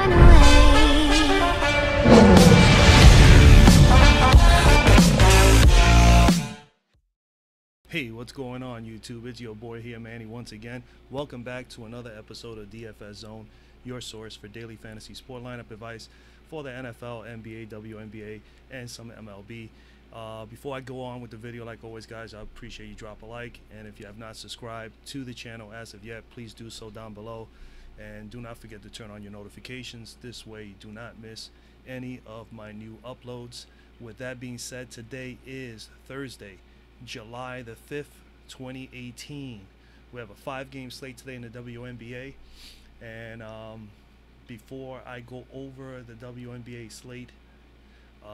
run away. Hey, what's going on, YouTube? It's your boy here, Manny, once again. Welcome back to another episode of DFS Zone, your source for daily fantasy sport lineup advice for the NFL, NBA, WNBA, and some MLB. Before I go on with the video, like always, guys, I appreciate you drop a like. And if you have not subscribed to the channel as of yet, please do so down below. And do not forget to turn on your notifications. This way you do not miss any of my new uploads. With that being said, today is Thursday, July the 5th, 2018. We have a 5-game slate today in the WNBA. And before I go over the WNBA slate,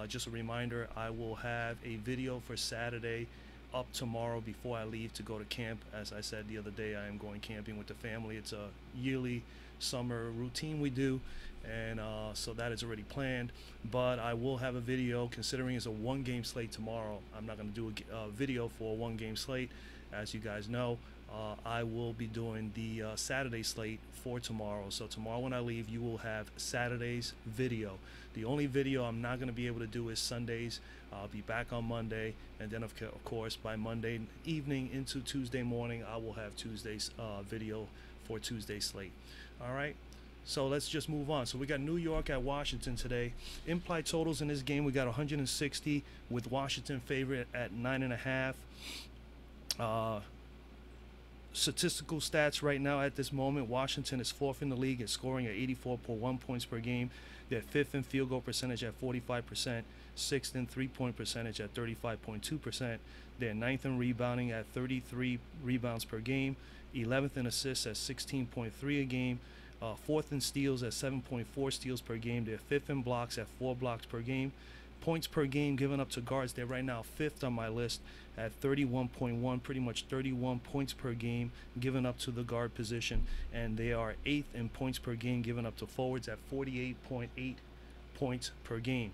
just a reminder, I will have a video for Saturday up tomorrow before I leave to go to camp. As I said the other day, I am going camping with the family. It's a yearly summer routine we do, and so that is already planned. But I will have a video, considering it's a 1-game slate tomorrow. I'm not going to do a video for a 1-game slate, as you guys know. I will be doing the Saturday slate for tomorrow. So tomorrow when I leave, you will have Saturday's video. The only video I'm not going to be able to do is Sundays. I'll be back on Monday, and then of course by Monday evening into Tuesday morning, I will have Tuesday's video for Tuesday's slate. All right, so let's just move on. So we got New York at Washington today. Implied totals in this game, we got 160 with Washington favorite at 9.5. Statistical stats right now at this moment, Washington is 4th in the league at scoring at 84.1 points per game. They're 5th in field goal percentage at 45%, 6th in three-point percentage at 35.2%. They're 9th in rebounding at 33 rebounds per game, 11th in assists at 16.3 a game, 4th in steals at 7.4 steals per game. They're 5th in blocks at 4 blocks per game. Points per game given up to guards, they're right now 5th on my list at 31.1, pretty much 31 points per game given up to the guard position, and they are 8th in points per game given up to forwards at 48.8 points per game.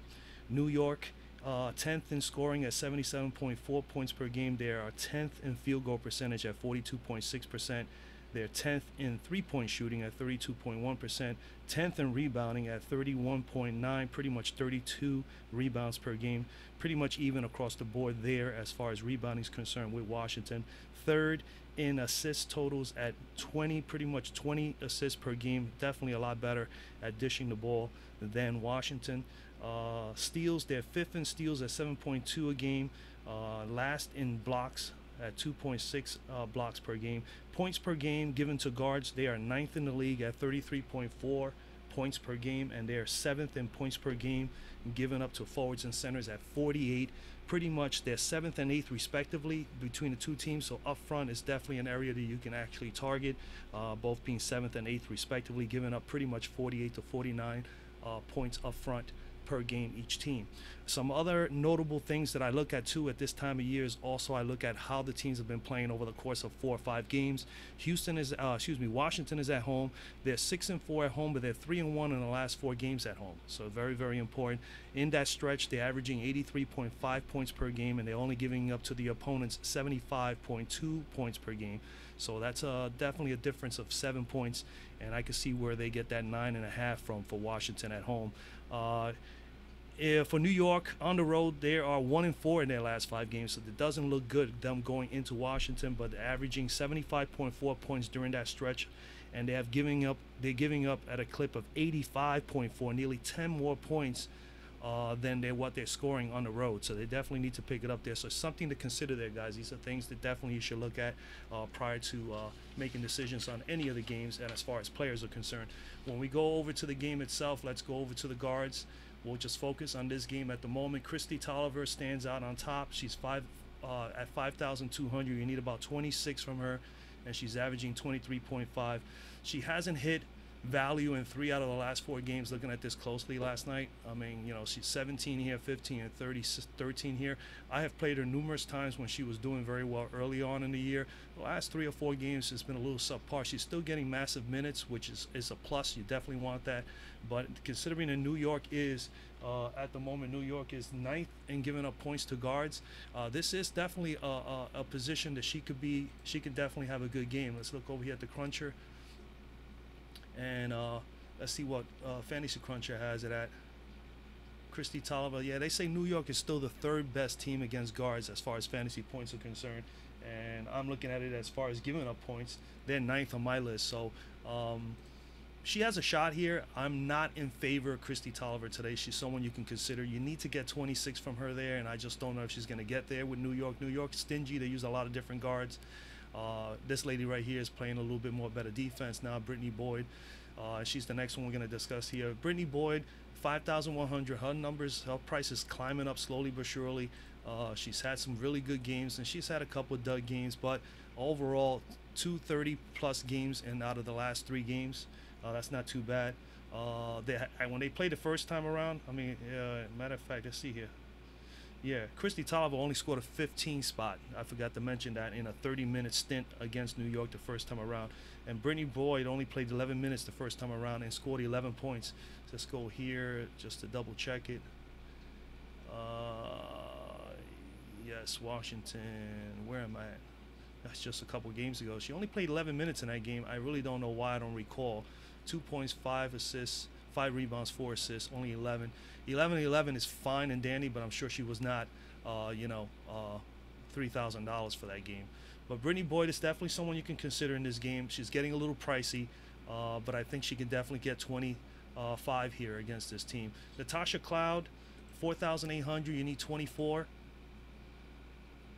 New York 10th in scoring at 77.4 points per game. They are 10th in field goal percentage at 42.6%. They're 10th in three-point shooting at 32.1%, 10th in rebounding at 31.9, pretty much 32 rebounds per game, pretty much even across the board there as far as rebounding is concerned with Washington. 3rd in assist totals at 20, pretty much 20 assists per game, definitely a lot better at dishing the ball than Washington. Steals, they're 5th in steals at 7.2 a game, last in blocks at 2.6 blocks per game. Points per game given to guards, they are 9th in the league at 33.4 points per game, and they are 7th in points per game given up to forwards and centers at 48. Pretty much they're 7th and 8th respectively between the two teams, so up front is definitely an area that you can actually target, both being 7th and 8th respectively, giving up pretty much 48 to 49 points up front per game each team. Some other notable things that I look at too at this time of year is also I look at how the teams have been playing over the course of 4 or 5 games. Washington is at home. They're 6-4 at home, but they're 3-1 in the last 4 games at home. So very, very important. In that stretch, they're averaging 83.5 points per game, and they're only giving up to the opponents 75.2 points per game. So that's definitely a difference of 7 points, and I can see where they get that 9.5 from for Washington at home. For New York on the road, they are 1-4 in their last 5 games, so it doesn't look good them going into Washington, but they're averaging 75.4 points during that stretch, and they're giving up at a clip of 85.4, nearly 10 more points than what they're scoring on the road. So they definitely need to pick it up there. So something to consider there, guys. These are things that definitely you should look at prior to making decisions on any of the games, and as far as players are concerned. When we go over to the game itself, let's go over to the guards. We'll just focus on this game at the moment. Christy Tolliver stands out on top. She's at 5,200. You need about 26 from her, and she's averaging 23.5. She hasn't hit value in 3 out of the last 4 games. Looking at this closely last night, I mean, you know, she's 17 here, 15 and 13 here. I have played her numerous times when she was doing very well early on in the year. The last 3 or 4 games has been a little subpar. She's still getting massive minutes, which is a plus. You definitely want that. But considering that New York is at the moment, New York is 9th in giving up points to guards. This is definitely a position that she could definitely have a good game. Let's look over here at the cruncher. And Let's see what Fantasy Cruncher has it at. Christy Tolliver. Yeah, they say New York is still the third best team against guards as far as fantasy points are concerned. And I'm looking at it as far as giving up points. They're ninth on my list. So she has a shot here. I'm not in favor of Christy Tolliver today. She's someone you can consider. You need to get 26 from her there, and I just don't know if she's going to get there with New York. New York's stingy. They use a lot of different guards. This lady right here is playing a little bit more better defense now, Brittany Boyd. She's the next one we're going to discuss here. Brittany Boyd, 5,100. Her numbers, her price is climbing up slowly but surely. She's had some really good games, and she's had a couple of dud games, but overall, 230-plus games and out of the last 3 games. That's not too bad. When they played the first time around, matter of fact, let's see here. Yeah, Christy Tolliver only scored a 15 spot. I forgot to mention that in a 30-minute stint against New York the first time around. And Brittany Boyd only played 11 minutes the first time around and scored 11 points. Let's go here just to double check it. Yes, Washington. Where am I at? That's just a couple games ago. She only played 11 minutes in that game. I really don't know why. I don't recall. 2 points, 5 assists, 5 rebounds, 4 assists, only 11. 11 is fine and dandy, but I'm sure she was not, $3,000 for that game. But Brittany Boyd is definitely someone you can consider in this game. She's getting a little pricey, but I think she can definitely get 25 here against this team. Natasha Cloud, 4,800. You need 24.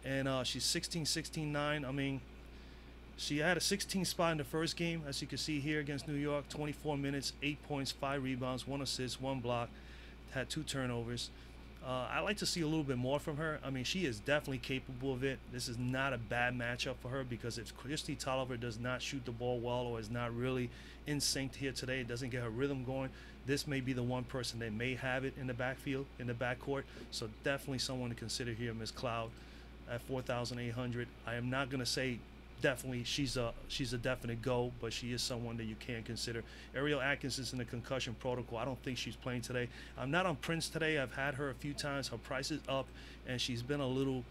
And she's 16-16-9. She had a 16 spot in the first game, as you can see here against New York. 24 minutes, 8 points, 5 rebounds, 1 assist, 1 block. Had 2 turnovers. I like to see a little bit more from her. She is definitely capable of it. This is not a bad matchup for her, because if Christy Tolliver does not shoot the ball well or is not really in sync here today, it doesn't get her rhythm going, this may be the one person that may have it in the backfield, in the backcourt. So definitely someone to consider here, Ms. Cloud, at 4,800. I am not going to say definitely she's a definite go, but she is someone that you can consider. Ariel Atkins is in the concussion protocol. I don't think she's playing today. I'm not on Prince today. I've had her a few times. Her price is up, and she's been a little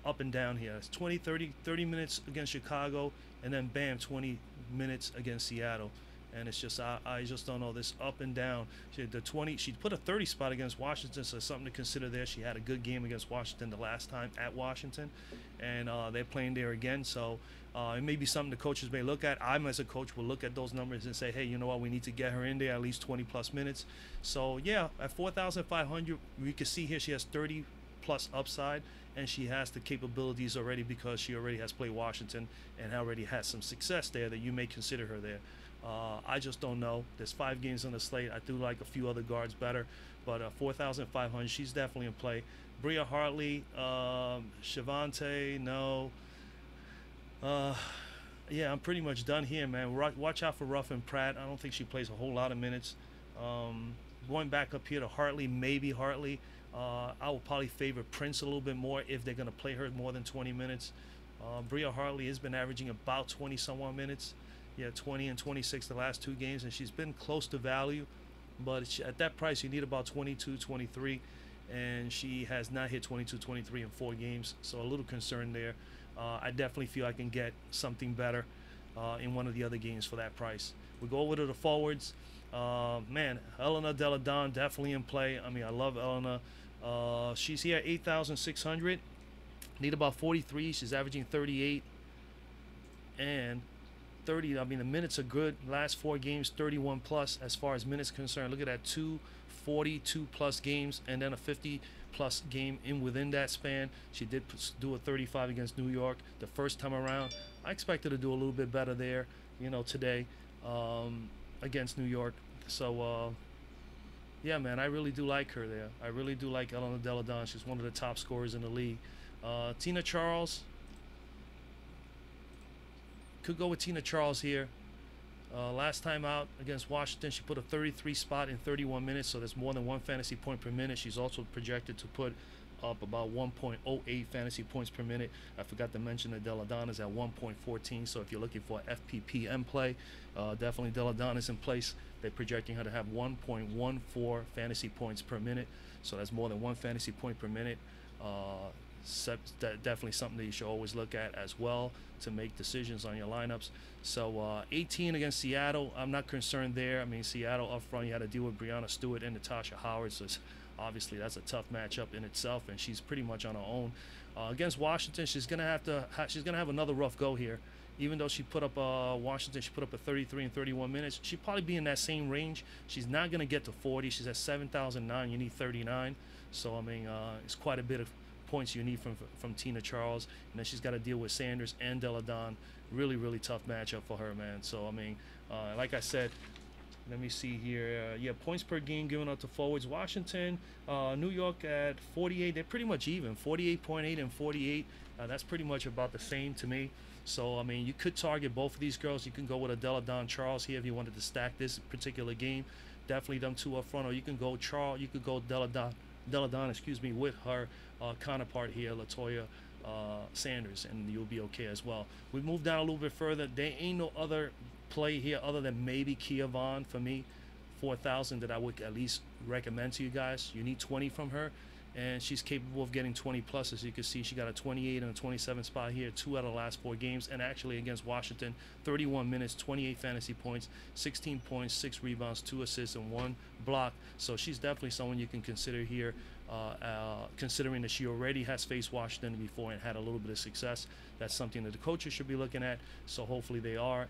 up and down here. It's 30 minutes against Chicago, and then bam, 20 minutes against Seattle. And it's just, I just don't know, this up and down. She put a 30 spot against Washington, so something to consider there. She had a good game against Washington the last time at Washington, and they're playing there again. So it may be something the coaches may look at. I, as a coach, will look at those numbers and say, hey, you know what, we need to get her in there at least 20 plus minutes. So yeah, at 4,500, we can see here she has 30 plus upside, and she has the capabilities already, because she already has played Washington and already has some success there that you may consider her there. I just don't know. There's 5 games on the slate. I do like a few other guards better, but 4,500, she's definitely in play. Bria Hartley, Shavante, no. Yeah, I'm pretty much done here, man. Watch out for Ruffin Pratt. I don't think she plays a whole lot of minutes. Going back up here to Hartley, maybe Hartley. I will probably favor Prince a little bit more if they're going to play her more than 20 minutes. Bria Hartley has been averaging about 20-some-odd minutes. Yeah, 20 and 26 the last 2 games, and she's been close to value. But at that price, you need about 22, 23, and she has not hit 22, 23 in 4 games. So a little concern there. I definitely feel I can get something better in one of the other games for that price. We go over to the forwards. Man, Elena Delle Donne definitely in play. I love Elena. She's here at 8,600. Need about 43. She's averaging 38 and 30. The minutes are good. Last 4 games, 31 plus as far as minutes concerned. Look at that, 2 42 plus games and then a 50 plus game within that span. She did do a 35 against New York the first time around. I expected to do a little bit better there, today against New York. So yeah, man, I really do like her there. I really do like Elena Delle Donne. She's one of the top scorers in the league. Tina Charles. Could go with Tina Charles here. Last time out against Washington, she put a 33 spot in 31 minutes, so that's more than 1 fantasy point per minute. She's also projected to put up about 1.08 fantasy points per minute. I forgot to mention that Delle Donne is at 1.14, so if you're looking for FPPM play, definitely Delle Donne is in place. They're projecting her to have 1.14 fantasy points per minute, so that's more than 1 fantasy point per minute. definitely something that you should always look at as well to make decisions on your lineups. So 18 against Seattle, I'm not concerned there. I mean, Seattle up front, you had to deal with Breanna Stewart and Natasha Howard, so obviously that's a tough matchup in itself, and she's pretty much on her own. Against Washington, she's gonna have another rough go here. Even though she put up Washington, she put up a 33 in 31 minutes. She'd probably be in that same range. She's not gonna get to 40. She's at 7,009. You need 39. So I mean, it's quite a bit of points you need from Tina Charles, and then she's got to deal with Sanders and Della Don. Really, really tough matchup for her, man. So I mean, like I said, let me see here. Yeah, points per game given up to forwards. Washington, New York at 48. They're pretty much even. 48.8 and 48. That's pretty much about the same to me. So I mean, you could target both of these girls. You can go with a Della Don Charles here if you wanted to stack this particular game. Definitely them two up front, or you can go Charles. You could go Della Don, excuse me, with her counterpart here, Latoya Sanders, and you'll be okay as well. We move down a little bit further. There ain't no other play here other than maybe Kia Vaughn for me, 4,000 that I would at least recommend to you guys. You need 20 from her, and she's capable of getting 20 plus. As you can see, she got a 28 and a 27 spot here, 2 out of the last 4 games, and actually against Washington, 31 minutes, 28 fantasy points, 16 points, 6 rebounds, 2 assists, and 1 block. So she's definitely someone you can consider here, considering that she already has faced Washington before and had a little bit of success. That's something that the coaches should be looking at, so hopefully they are.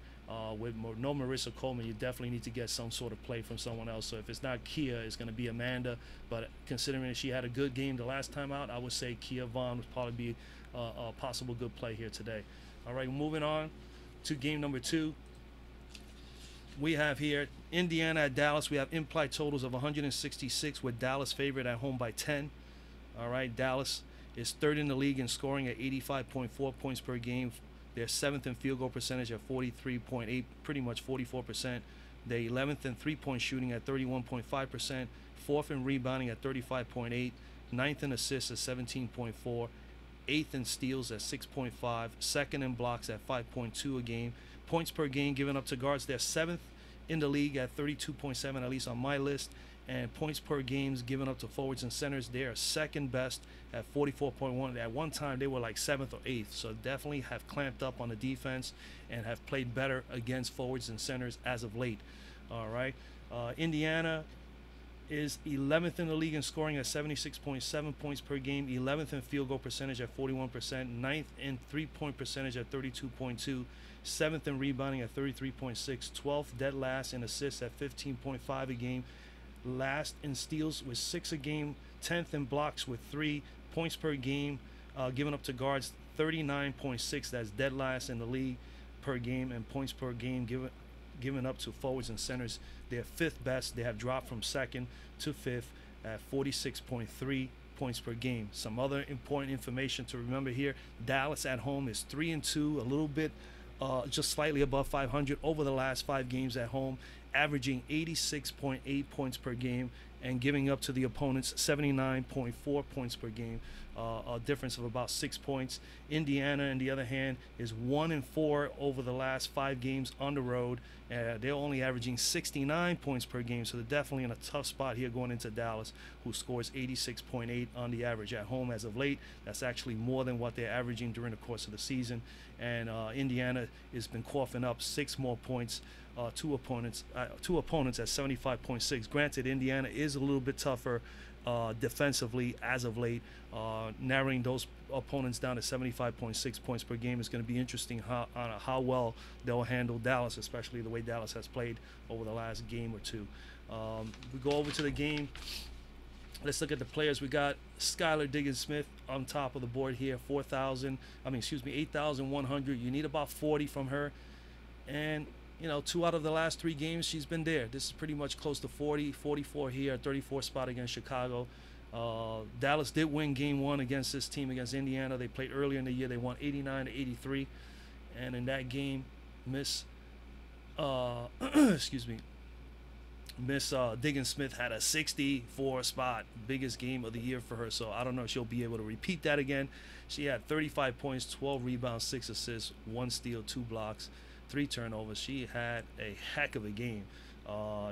With no Marissa Coleman, you definitely need to get some sort of play from someone else. So if it's not Kia, it's going to be Amanda. But considering that she had a good game the last time out, I would say Kia Vaughn would probably be a possible good play here today. All right, moving on to game number 2. We have here Indiana at Dallas. We have implied totals of 166 with Dallas favored at home by 10. All right, Dallas is third in the league in scoring at 85.4 points per game. They're 7th in field goal percentage at 43.8, pretty much 44%. They're 11th in three-point shooting at 31.5%. 4th in rebounding at 35.8. 9th in assists at 17.4. 8th in steals at 6.5. 2nd in blocks at 5.2 a game. Points per game given up to guards, they're 7th in the league at 32.7, at least on my list. And points per games given up to forwards and centers, they are second best at 44.1. At one time, they were like 7th or 8th. So definitely have clamped up on the defense and have played better against forwards and centers as of late. All right. Indiana is 11th in the league in scoring at 76.7 points per game, 11th in field goal percentage at 41%, 9th in three-point percentage at 32.2, 7th in rebounding at 33.6, 12th dead last in assists at 15.5 a game, last in steals with 6 a game, 10th in blocks with 3, points per game given up to guards 39.6, that's dead last in the league per game, and points per game given up to forwards and centers, they're 5th best. They have dropped from 2nd to 5th at 46.3 points per game. Some other important information to remember here: Dallas at home is 3-2, a little bit just slightly above 500 over the last 5 games at home, averaging 86.8 points per game and giving up to the opponents 79.4 points per game, a difference of about 6 points. Indiana, on the other hand, is 1-4 over the last 5 games on the road. They're only averaging 69 points per game, so they're definitely in a tough spot here going into Dallas, who scores 86.8 on the average at home as of late. That's actually more than what they're averaging during the course of the season. And Indiana has been coughing up 6 more points. Two opponents at 75.6. Granted, Indiana is a little bit tougher defensively as of late. Narrowing those opponents down to 75.6 points per game is going to be interesting how well they'll handle Dallas, especially the way Dallas has played over the last game or two. We go over to the game. Let's look at the players. We got Skylar Diggins-Smith on top of the board here, 8,100. You need about 40 from her. And, 2 out of the last 3 games, she's been there. This is pretty much close to 40, 44 here, 34 spot against Chicago. Dallas did win game 1 against this team, against Indiana. They played earlier in the year. They won 89-83. And in that game, Miss Diggins-Smith had a 64 spot, biggest game of the year for her. So I don't know if she'll be able to repeat that again. She had 35 points, 12 rebounds, 6 assists, 1 steal, 2 blocks, 3 turnovers. She had a heck of a game.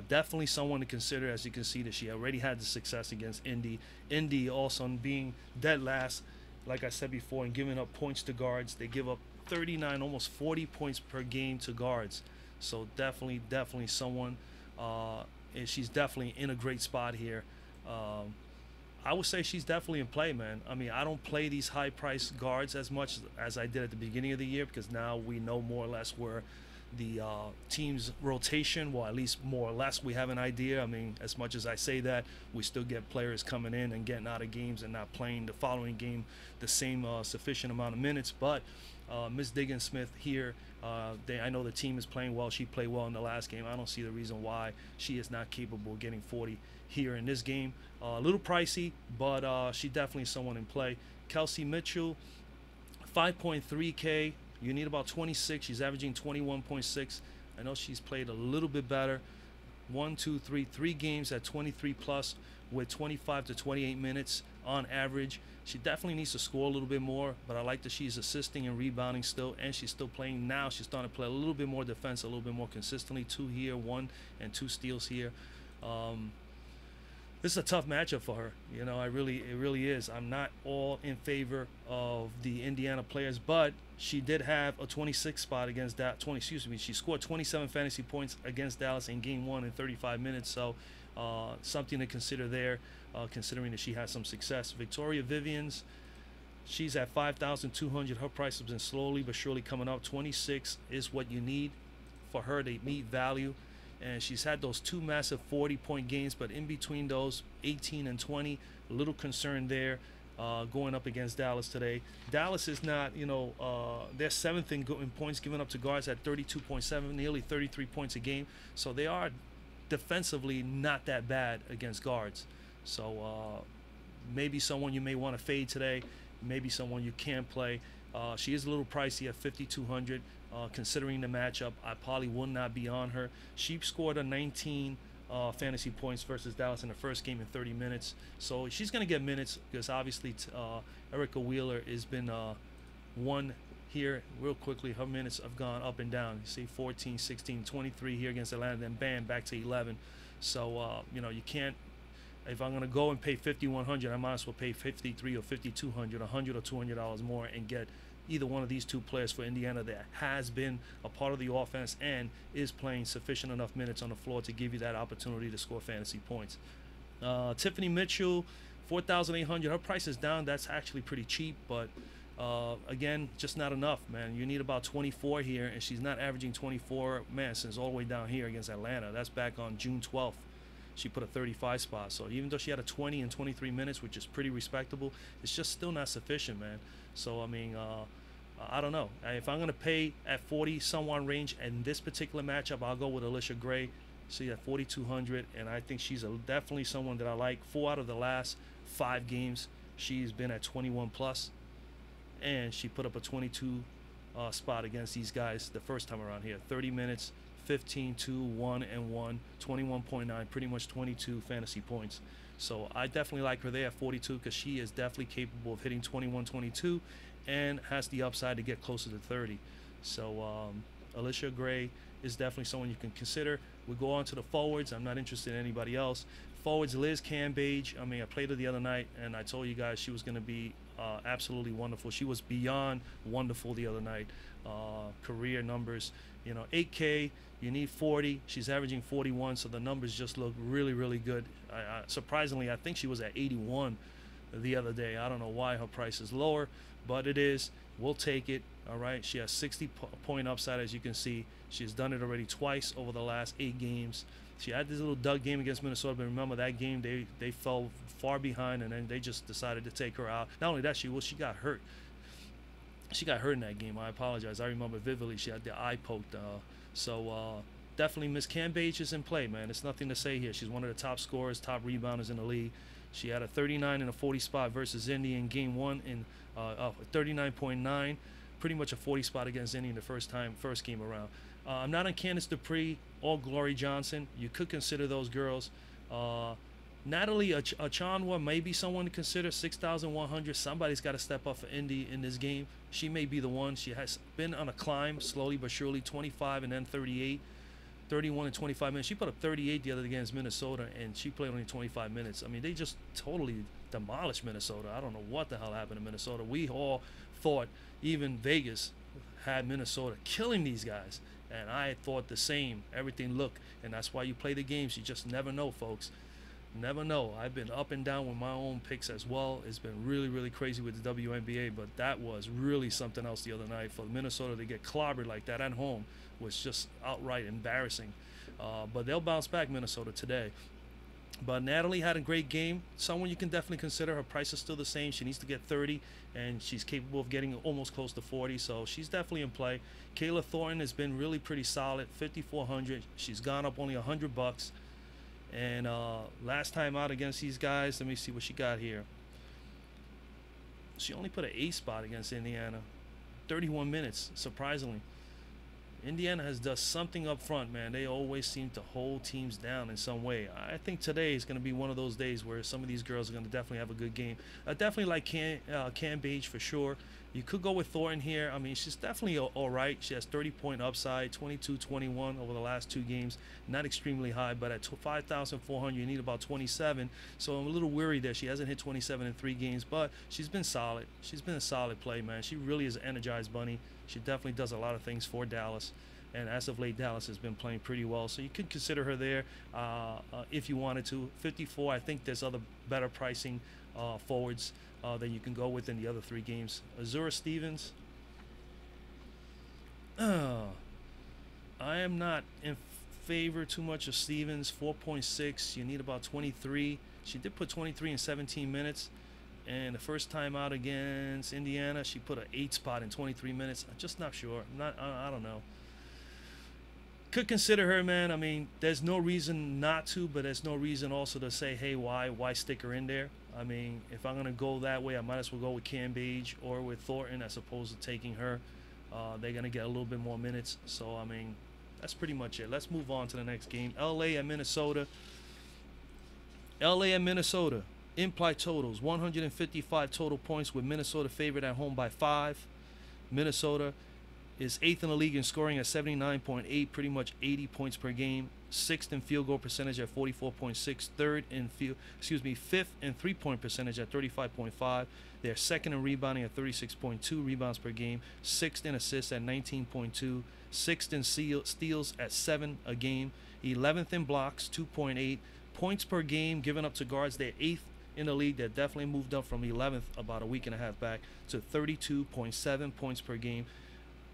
Definitely someone to consider, as you can see that she already had the success against Indy. Indy also being dead last like I said before, and giving up points to guards. They give up 39, almost 40 points per game to guards. So definitely someone, and she's definitely in a great spot here. Um, I would say she's definitely in play, man. I mean, I don't play these high-priced guards as much as I did at the beginning of the year because now we know more or less where the team's rotation, well, at least more or less we have an idea. I mean, as much as I say that, we still get players coming in and getting out of games and not playing the following game the same sufficient amount of minutes. But Miss Diggins-Smith here, I know the team is playing well. She played well in the last game. I don't see the reason why she is not capable of getting 40 here in this game. A little pricey, but she definitely is someone in play. Kelsey Mitchell, 5.3K. You need about 26. She's averaging 21.6. I know she's played a little bit better. 3 games at 23 plus with 25 to 28 minutes on average. She definitely needs to score a little bit more, but I like that she's assisting and rebounding still, and she's still playing now. She's starting to play a little bit more defense, a little bit more consistently. 2 here, 1 and 2 steals here. This is a tough matchup for her. You know, it really is. I'm not all in favor of the Indiana players, but she did have a 26 spot against that. She scored 27 fantasy points against Dallas in Game 1 in 35 minutes. So something to consider there, considering that she had some success. Victoria Vivians, she's at 5,200. Her price has been slowly but surely coming up. 26 is what you need for her to meet value. And she's had those 2 massive 40-point games, but in between those, 18 and 20, a little concern there going up against Dallas today. Dallas is not, they're 7th in points given up to guards at 32.7, nearly 33 points a game. So they are defensively not that bad against guards. So maybe someone you may want to fade today, maybe someone you can play. She is a little pricey at 5,200. Considering the matchup, I probably will not be on her. She scored a 19 fantasy points versus Dallas in the first game in 30 minutes. So she's going to get minutes because obviously Erica Wheeler has been one here real quickly. Her minutes have gone up and down. You see 14, 16, 23 here against Atlanta, then bam, back to 11. So, you can't. If I'm going to go and pay 5,100, I might as well pay 53 or 5,200, $100 or $200 more and get either one of these 2 players for Indiana that has been a part of the offense and is playing sufficient enough minutes on the floor to give you that opportunity to score fantasy points. Tiffany Mitchell, 4,800. Her price is down. That's actually pretty cheap, but again, just not enough, man. You need about 24 here, and she's not averaging 24, man, since all the way down here against Atlanta. That's back on June 12th. She put a 35 spot. So even though she had a 20 and 23 minutes, which is pretty respectable, it's just still not sufficient, man. So, I mean, I don't know. If I'm going to pay at 40 someone range in this particular matchup, I'll go with Alicia Gray. She's at 4,200, and I think she's definitely someone that I like. 4 out of the last 5 games, she's been at 21 plus, and she put up a 22 spot against these guys the first time around here. 30 minutes, 15, 2, 1, and 1, 21.9, pretty much 22 fantasy points. So I definitely like her there at 42 because she is definitely capable of hitting 21, 22 and has the upside to get closer to 30. So Alicia Gray is definitely someone you can consider. We go on to the forwards. I'm not interested in anybody else. Forwards, Liz Cambage. I mean, I played her the other night, and I told you guys she was going to be absolutely wonderful. She was beyond wonderful the other night. Career numbers, 8K. You need 40. She's averaging 41, so the numbers just look really, really good. Surprisingly, I think she was at 81 the other day. I don't know why her price is lower, but it is. We'll take it. All right. She has 60-point upside, as you can see. She's done it already twice over the last 8 games. She had this little dud game against Minnesota, but remember that game they fell far behind, and then they just decided to take her out. Not only that, she got hurt. She got hurt in that game. I apologize. I remember vividly. She had the eye poked. So definitely Miss Cambage is in play, man. There's nothing to say here. She's one of the top scorers, top rebounders in the league. She had a 39 and a 40 spot versus Indy in Game 1 in 39.9. Pretty much a 40 spot against Indy in the first game around. I'm not on Candice Dupree or Glory Johnson. You could consider those girls. Natalie Achanwa may be someone to consider. 6,100. Somebody's got to step up for Indy in this game. She may be the one. She has been on a climb slowly but surely. 25 and then 38. 31 and 25 minutes. She put up 38 the other day against Minnesota, and she played only 25 minutes. I mean, they just totally demolished Minnesota. I don't know what the hell happened to Minnesota. We all thought, even Vegas had Minnesota killing these guys, and I thought the same. Everything looked, and that's why you play the games. You just never know, folks. Never know. I've been up and down with my own picks as well. It's been really, really crazy with the WNBA, but that was really something else the other night. For Minnesota to get clobbered like that at home was just outright embarrassing. But they'll bounce back, Minnesota, today. But Natalie had a great game. Someone you can definitely consider. Her price is still the same. She needs to get 30, and she's capable of getting almost close to 40, so she's definitely in play. Kayla Thornton has been really pretty solid, 5,400. She's gone up only $100. And last time out against these guys, let me see what she got here. She only put an 8 spot against Indiana. 31 minutes, surprisingly. Indiana has done something up front, man. They always seem to hold teams down in some way. I think today is going to be one of those days where some of these girls are going to definitely have a good game. I definitely like Cam Page for sure. You could go with Thornton here. I mean, she's definitely all right. She has 30-point upside, 22-21 over the last 2 games. Not extremely high, but at 5,400, you need about 27. So I'm a little worried that she hasn't hit 27 in 3 games, but she's been solid. She's been a solid play, man. She really is an energized bunny. She definitely does a lot of things for Dallas. And as of late, Dallas has been playing pretty well. So you could consider her there if you wanted to. 54, I think there's other better pricing forwards that you can go with in the other 3 games. Azura Stevens. I am not in favor too much of Stevens. 4.6. You need about 23. She did put 23 in 17 minutes. And the first time out against Indiana, she put an 8 spot in 23 minutes. I'm just not sure. I don't know. Could consider her, man. I mean, there's no reason not to, but there's no reason also to say, hey, why stick her in there? I mean, if I'm going to go that way, I might as well go with Cam Page or with Thornton as opposed to taking her. They're going to get a little bit more minutes. So, I mean, that's pretty much it. Let's move on to the next game. LA and Minnesota. LA and Minnesota. Implied totals, 155 total points with Minnesota favored at home by 5. Minnesota is 8th in the league in scoring at 79.8, pretty much 80 points per game. 6th in field goal percentage at 44.6. 5th in three-point percentage at 35.5. They're 2nd in rebounding at 36.2 rebounds per game. 6th in assists at 19.2. 6th in steals at 7 a game. 11th in blocks, 2.8. Points per game given up to guards, they're 8th in the league. That definitely moved up from 11th about a week and a half back to 32.7 points per game.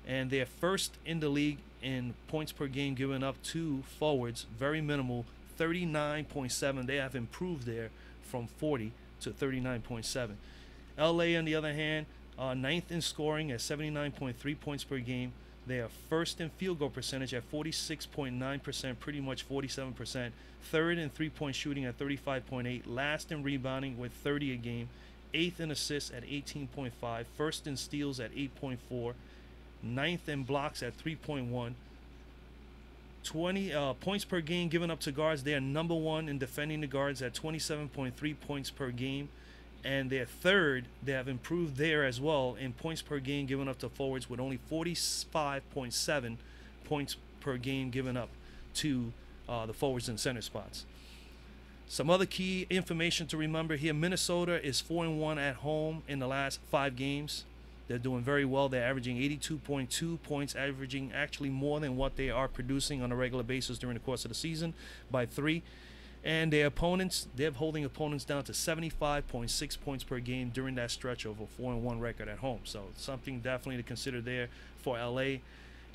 And they're 1st in the league in points per game given up to forwards, very minimal, 39.7. They have improved there from 40 to 39.7. LA, on the other hand, 9th in scoring at 79.3 points per game. They are 1st in field goal percentage at 46.9%, pretty much 47%. 3rd in three-point shooting at 35.8. Last in rebounding with 30 a game. 8th in assists at 18.5. 1st in steals at 8.4. 9th in blocks at 3.1. 20 points per game given up to guards. They are number 1 in defending the guards at 27.3 points per game. And they're 3rd. They have improved there as well in points per game given up to forwards with only 45.7 points per game given up to the forwards and center spots. Some other key information to remember here. Minnesota is 4-1 at home in the last 5 games. They're doing very well. They're averaging 82.2 points, averaging actually more than what they are producing on a regular basis during the course of the season by 3. And their opponents, they're holding opponents down to 75.6 points per game during that stretch of a 4-1 record at home. So something definitely to consider there for LA.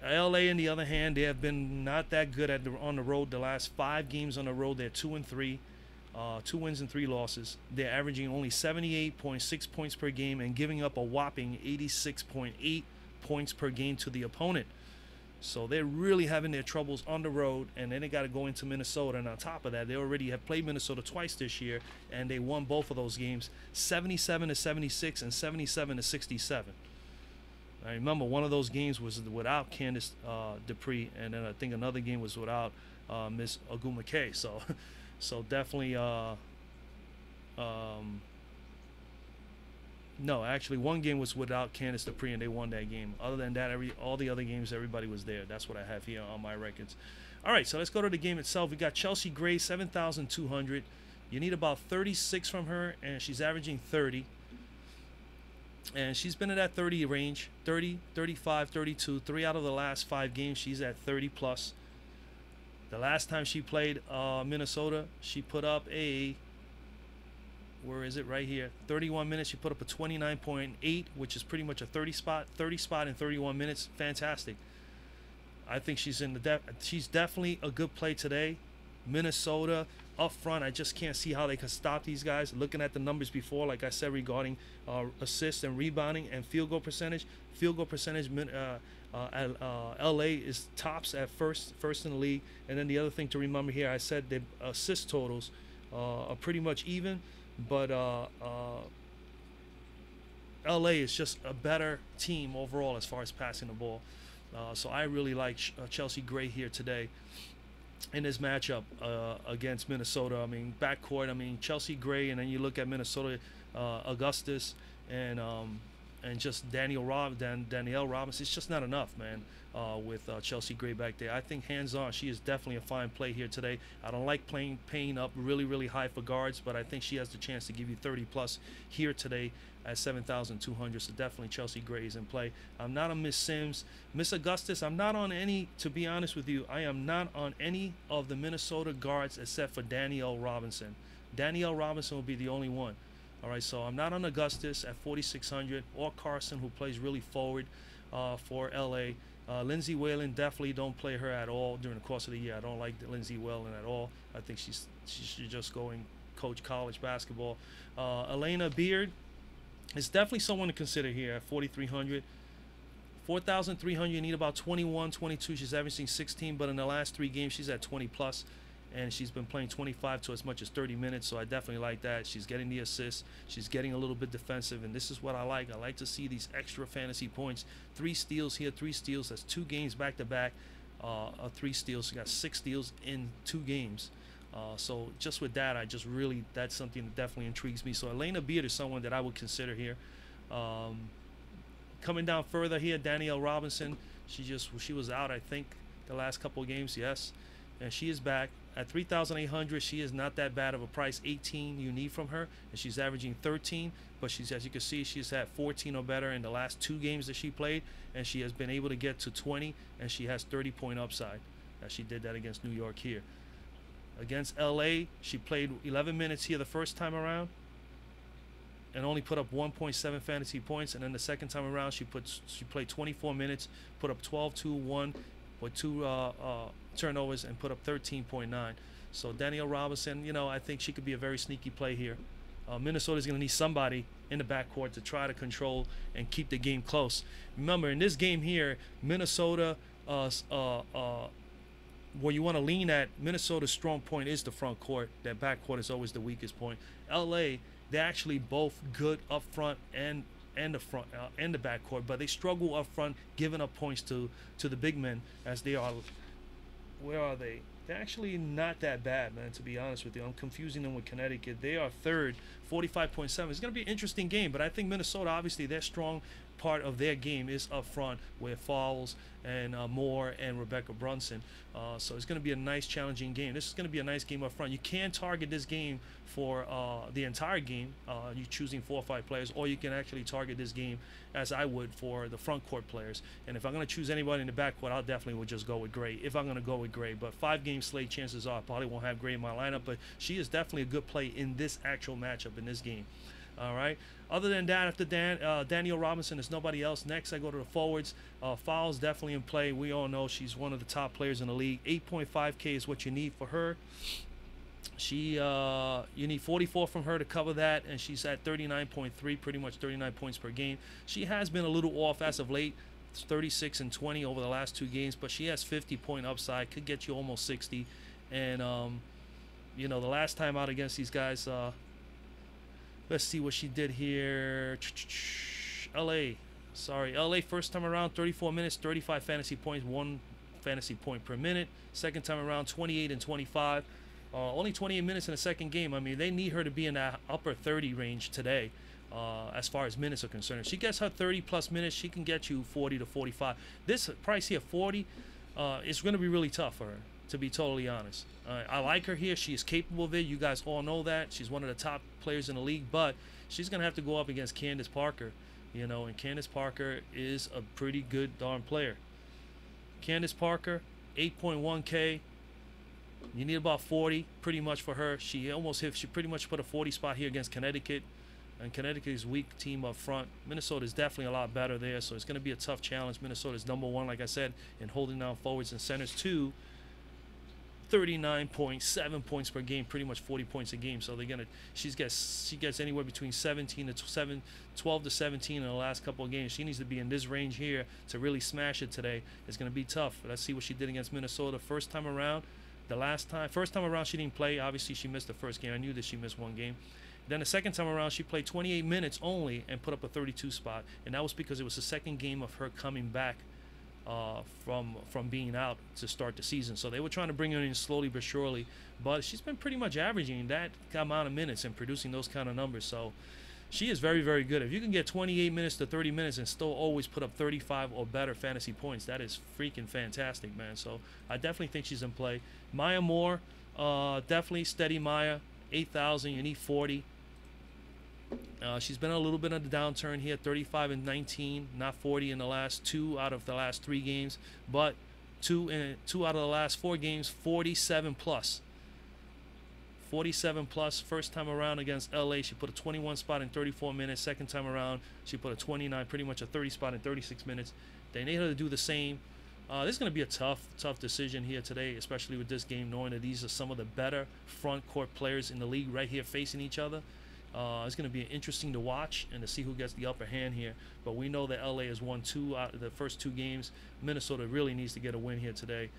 LA, on the other hand, they have been not that good on the road. The last 5 games on the road, they're 2-3. 2 wins and 3 losses. They're averaging only 78.6 points per game and giving up a whopping 86.8 points per game to the opponent. So they're really having their troubles on the road, and then they got to go into Minnesota. And on top of that, they already have played Minnesota twice this year, and they won both of those games, 77-76 and 77-67. I remember one of those games was without Candace Dupree, and then I think another game was without Miss Ogumake. So definitely, no, actually one game was without Candace Dupree and they won that game. Other than that, all the other games, everybody was there. That's what I have here on my records. All right, so let's go to the game itself. We got Chelsea Gray, 7,200. You need about 36 from her, and she's averaging 30. And she's been in that 30 range, 30, 35, 32. 3 out of the last 5 games, she's at 30 plus. The last time she played Minnesota, she put up a, where is it? Right here. 31 minutes. She put up a 29.8, which is pretty much a 30 spot in 31 minutes. Fantastic. I think she's in the she's definitely a good play today. Minnesota up front, I just can't see how they can stop these guys. Looking at the numbers before, like I said, regarding assists and rebounding and field goal percentage. LA is tops at first in the league. And then the other thing to remember here, I said the assist totals are pretty much even, but LA is just a better team overall as far as passing the ball. So I really like Chelsea Gray here today in this matchup against Minnesota. I mean, backcourt, I mean, Chelsea Gray, and then you look at Minnesota, Augustus, and just Danielle Robinson. It's just not enough, man, with Chelsea Gray back there. I think hands-on, she is definitely a fine play here today. I don't like paying up really, really high for guards, but I think she has the chance to give you 30-plus here today at 7,200. So definitely Chelsea Gray is in play. I'm not on Miss Sims. Miss Augustus, I'm not on any, to be honest with you, I am not on any of the Minnesota guards except for Danielle Robinson. Danielle Robinson will be the only one. All right, so I'm not on Augustus at 4,600 or Carson, who plays really forward for LA. Lindsay Whalen, definitely don't play her at all during the course of the year. I don't like Lindsay Whalen at all. I think she should just go and coach college basketball. Elena Beard is definitely someone to consider here at 4,300. 4,300, you need about 21, 22. She's averaging 16, but in the last 3 games, she's at 20 plus. And she's been playing 25 to as much as 30 minutes, so I definitely like that. She's getting the assists. She's getting a little bit defensive, and this is what I like. I like to see these extra fantasy points. 3 steals here, 3 steals. That's 2 games back-to-back. 3 steals. She got 6 steals in 2 games. So just with that, that's something that definitely intrigues me. So Elena Beard is someone that I would consider here. Coming down further here, Danielle Robinson. She was out, I think, the last couple of games, yes. And she is back. At 3,800, she is not that bad of a price. 18 you need from her, and she's averaging 13. But she's, as you can see, she's had 14 or better in the last 2 games that she played, and she has been able to get to 20, and she has 30-point upside. She did that against New York here. Against LA, she played 11 minutes here the first time around, and only put up 1.7 fantasy points. And then the second time around, she played 24 minutes, put up 12, 2, 1, with 2 turnovers, and put up 13.9. So Danielle Robinson, I think she could be a very sneaky play here. Minnesota's going to need somebody in the backcourt to try to control and keep the game close. Remember, in this game here, Minnesota, where you want to lean at, Minnesota's strong point is the front court. That backcourt is always the weakest point. LA, they're actually both good up front and the front and the backcourt, but they struggle up front, giving up points to the big men, as they are. Where are they? They're actually not that bad, man, to be honest with you. I'm confusing them with Connecticut. They are third, 45.7. It's going to be an interesting game, but I think Minnesota, obviously, their strong part of their game is up front with Fowles and Moore and Rebecca Brunson. So it's going to be a nice, challenging game. This is going to be a nice game up front. You can target this game for the entire game. You're choosing 4 or 5 players, or you can actually target this game, as I would, for the front court players. And if I'm going to choose anybody in the backcourt, I'll definitely would just go with Gray, if I'm going to go with Gray. But 5-game slate, chances are I probably won't have Gray in my lineup, but she is definitely a good play in this actual matchup in this game. All right. Other than that, after Danielle Robinson, there's nobody else. Next, I go to the forwards. Fowles definitely in play. We all know she's one of the top players in the league. 8.5K is what you need for her. You need 44 from her to cover that, and she's at 39.3, pretty much 39 points per game. She has been a little off as of late. It's 36 and 20 over the last 2 games, but she has 50-point upside, could get you almost 60. And the last time out against these guys, let's see what she did here. LA first time around, 34 minutes, 35 fantasy points, 1 fantasy point per minute. Second time around, 28 and 25. Only 28 minutes in the second game. I mean, they need her to be in that upper 30 range today, as far as minutes are concerned. If she gets her 30-plus minutes, she can get you 40 to 45. This price here, 40, is going to be really tough for her. to be totally honest. I like her here. She is capable of it. You guys all know that. She's one of the top players in the league, but she's going to have to go up against Candace Parker, you know, and Candace Parker is a pretty good darn player. Candace Parker, 8.1K. You need about 40 pretty much for her. She pretty much put a 40 spot here against Connecticut. And Connecticut's weak team up front. Minnesota is definitely a lot better there, so it's going to be a tough challenge. Minnesota's number one, like I said, in holding down forwards and centers. 39.7 points per game, pretty much 40 points a game. So she gets anywhere between 12 to 17 in the last couple of games. She needs to be in this range here to really smash it today. It's going to be tough. Let's see what she did against Minnesota first time around. First time around she didn't play. Obviously she missed the first game. I knew that she missed one game. Then the second time around she played 28 minutes only and put up a 32 spot, and that was because it was the second game of her coming back from being out to start the season. So they were trying to bring her in slowly but surely, but she's been pretty much averaging that amount of minutes and producing those kind of numbers. So she is very, very good. If you can get 28 minutes to 30 minutes and still always put up 35 or better fantasy points, that is freaking fantastic, man. So I definitely think she's in play. Maya Moore, definitely steady Maya, 8,000, you need 40. She's been a little bit of a downturn here, 35 and 19, not 40 in the last 2 out of the last 3 games, but 2 out of the last 4 games, 47 plus. 47 plus. First time around against LA, she put a 21 spot in 34 minutes. Second time around, she put a 29, pretty much a 30 spot in 36 minutes. They need her to do the same. This is going to be a tough decision here today, especially with this game, knowing that these are some of the better front court players in the league right here facing each other. It's going to be interesting to watch and to see who gets the upper hand here. But we know that LA has won 2 out of the first 2 games. Minnesota really needs to get a win here today.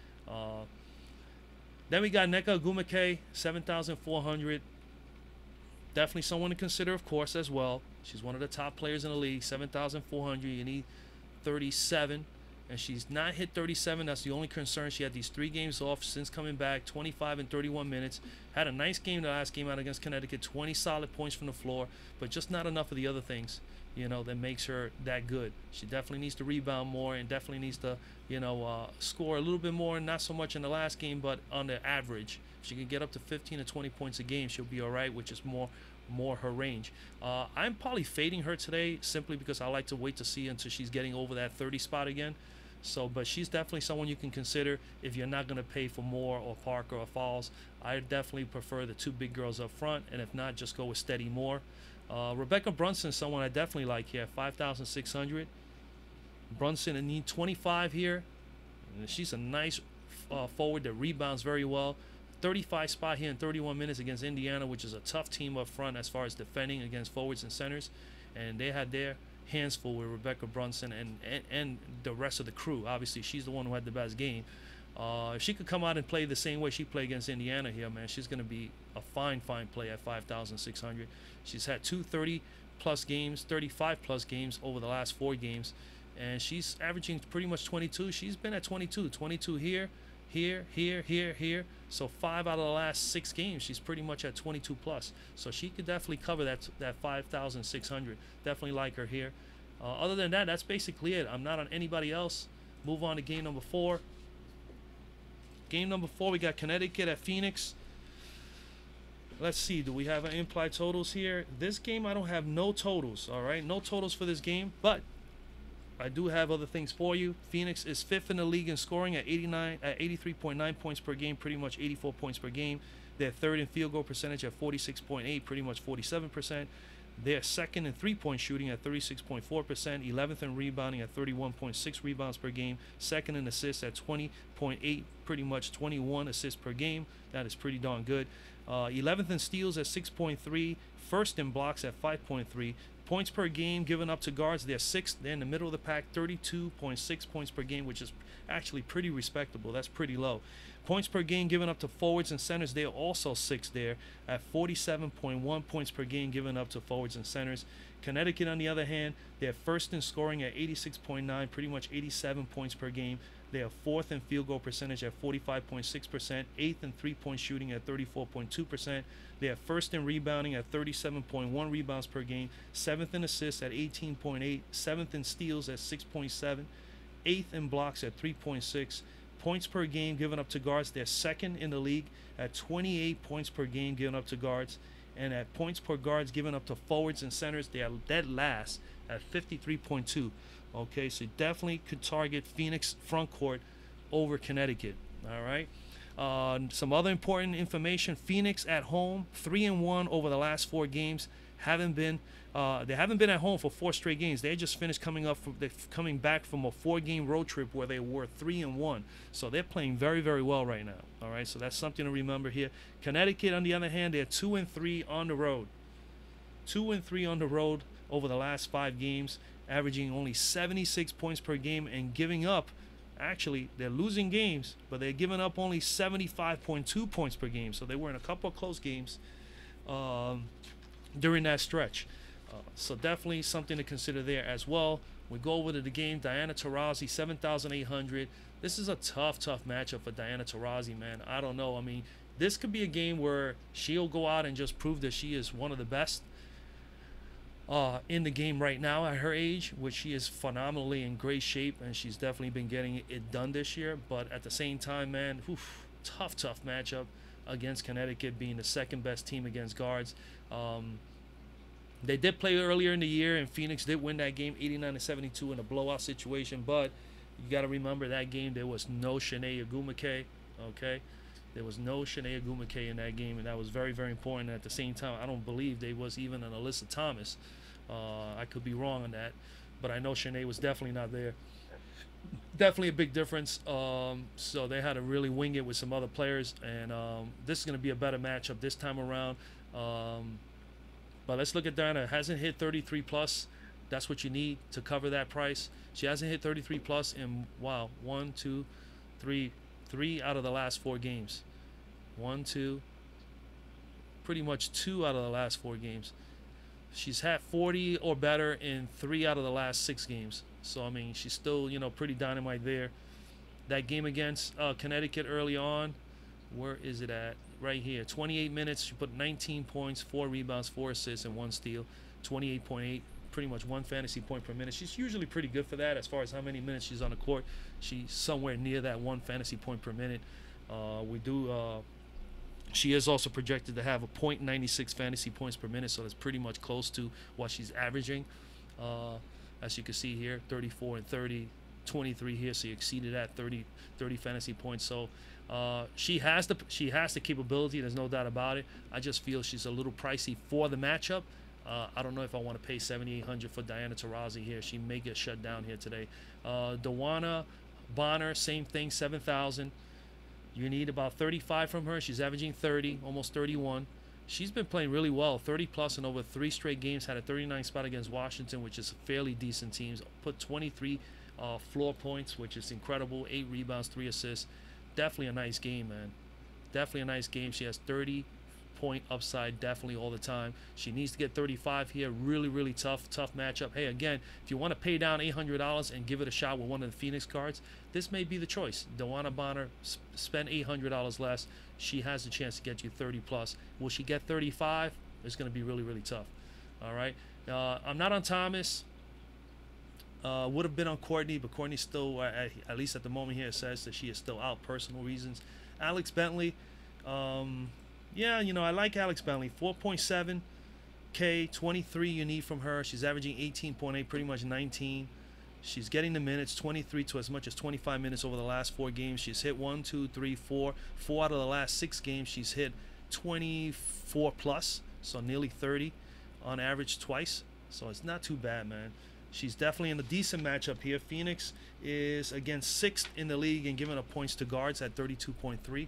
Then we got Nneka Ogwumike, 7,400. Definitely someone to consider, of course, as well. She's one of the top players in the league, 7,400. You need 37. And she's not hit 37. That's the only concern. She had these 3 games off since coming back, 25 and 31 minutes. Had a nice game the last game out against Connecticut, 20 solid points from the floor, but just not enough of the other things, you know, that makes her that good. She definitely needs to rebound more and definitely needs to, you know, score a little bit more, not so much in the last game, but on the average. If she can get up to 15 to 20 points a game, she'll be all right, which is more her range. I'm probably fading her today simply because I like to wait to see until she's getting over that 30 spot again. So, but she's definitely someone you can consider if you're not going to pay for Moore or Parker or Falls. I definitely prefer the 2 big girls up front, and if not, just go with steady Moore. Rebecca Brunson is someone I definitely like here, 5,600. Brunson, I need 25 here. And she's a nice forward that rebounds very well. 35 spot here in 31 minutes against Indiana, which is a tough team up front as far as defending against forwards and centers. And they had their hands full with Rebecca Brunson and the rest of the crew. Obviously, she's the one who had the best game. If she could come out and play the same way she played against Indiana here, man, she's going to be a fine play at 5,600. She's had 2 30-plus games, 35-plus games over the last 4 games, and she's averaging pretty much 22. She's been at 22 here. So 5 out of the last 6 games, she's pretty much at 22 plus. So she could definitely cover that 5,600. Definitely like her here. Other than that, that's basically it. I'm not on anybody else. Move on to game number 4. Game number 4, we got Connecticut at Phoenix. Let's see, do we have an implied totals here? This game, I don't have no totals, all right? No totals for this game, but I do have other things for you. Phoenix is 5th in the league in scoring at 83.9 points per game, pretty much 84 points per game. They're 3rd in field goal percentage at 46.8, pretty much 47%. They're 2nd in three-point shooting at 36.4%, 11th in rebounding at 31.6 rebounds per game, 2nd in assists at 20.8, pretty much 21 assists per game. That is pretty darn good. 11th in steals at 6.3, 1st in blocks at 5.3. Points per game given up to guards, they're 6th. They're in the middle of the pack, 32.6 points per game, which is actually pretty respectable. That's pretty low. Points per game given up to forwards and centers, they're also 6th there at 47.1 points per game given up to forwards and centers. Connecticut, on the other hand, they're 1st in scoring at 86.9, pretty much 87 points per game. They are 4th in field goal percentage at 45.6%, 8th in three-point shooting at 34.2%. They are 1st in rebounding at 37.1 rebounds per game, 7th in assists at 18.8, 7th in steals at 6.7, 8th in blocks at 3.6. points per game given up to guards, they're second in the league at 28 points per game given up to guards. And at points per guards given up to forwards and centers, they are dead last at 53.2. Okay, so definitely could target Phoenix front court over Connecticut. All right. Some other important information: Phoenix at home, 3-1 over the last 4 games. They haven't been at home for 4 straight games. They just finished coming back from a 4-game road trip where they were 3-1. So they're playing very, very well right now. All right, so that's something to remember here. Connecticut, on the other hand, they're 2-3 on the road. 2-3 on the road over the last 5 games, averaging only 76 points per game and giving up. Actually, they're losing games, but they're giving up only 75.2 points per game. So they were in a couple of close games during that stretch. So definitely something to consider there as well. We go over to the game. Diana Taurasi, 7,800. This is a tough matchup for Diana Taurasi, man. I don't know. I mean, this could be a game where she'll go out and just prove that she is one of the best in the game right now at her age, which she is phenomenally in great shape, and she's definitely been getting it done this year. But at the same time, man, tough matchup against Connecticut, being the second best team against guards. They did play earlier in the year, and Phoenix did win that game 89-72 in a blowout situation. But you got to remember that game, there was no Shanae Ogwumike, okay? There was no Shanae Ogwumike in that game, and that was very, very important. At the same time, I don't believe there was even an Alyssa Thomas. I could be wrong on that, but I know Shanae was definitely not there. Definitely a big difference. So they had to really wing it with some other players, and this is going to be a better matchup this time around. But let's look at Diana. Hasn't hit 33 plus. That's what you need to cover that price. She hasn't hit 33 plus in, wow, 1, 2, 3 out of the last 4 games. 1, 2, pretty much 2 out of the last 4 games. She's had 40 or better in 3 out of the last 6 games. So, I mean, she's still, pretty dynamite there. That game against Connecticut early on, where is it at? Right here. 28 minutes. She put 19 points, 4 rebounds, 4 assists, and 1 steal. 28.8, pretty much 1 fantasy point per minute. She's usually pretty good for that as far as how many minutes she's on the court. She's somewhere near that 1 fantasy point per minute. She is also projected to have a .96 fantasy points per minute, so that's pretty much close to what she's averaging. As you can see here, 34 and 30, 23 here, so you exceeded that 30 fantasy points. So she has the capability. There's no doubt about it. I just feel she's a little pricey for the matchup. I don't know if I want to pay $7,800 for Diana Taurasi here. She may get shut down here today. Dawana Bonner, same thing, 7,000. You need about 35 from her. She's averaging 30, almost 31. She's been playing really well, 30 plus in over 3 straight games. Had a 39 spot against Washington, which is a fairly decent team. Put 23 floor points, which is incredible. 8 rebounds, 3 assists. Definitely a nice game, man. Definitely a nice game. She has 30-point upside definitely all the time. She needs to get 35 here. Really tough matchup. Hey, again, if you want to pay down $800 and give it a shot with one of the Phoenix cards, this may be the choice. Dawana Bonner, spend $800 less. She has a chance to get you 30 plus. Will she get 35? It's going to be really tough. All right. I'm not on Thomas. Would have been on Courtney, but Courtney still, at least at the moment here, says that she is still out, personal reasons. Alex Bentley, yeah, I like Alex Bentley. 4.7K, 23 you need from her. She's averaging 18.8, pretty much 19. She's getting the minutes, 23 to as much as 25 minutes over the last 4 games. She's hit 1, 2, 3, 4. 4 out of the last 6 games, she's hit 24 plus, so nearly 30 on average twice. So it's not too bad, man. She's definitely in a decent matchup here. Phoenix is, again, 6th in the league and giving up points to guards at 32.3.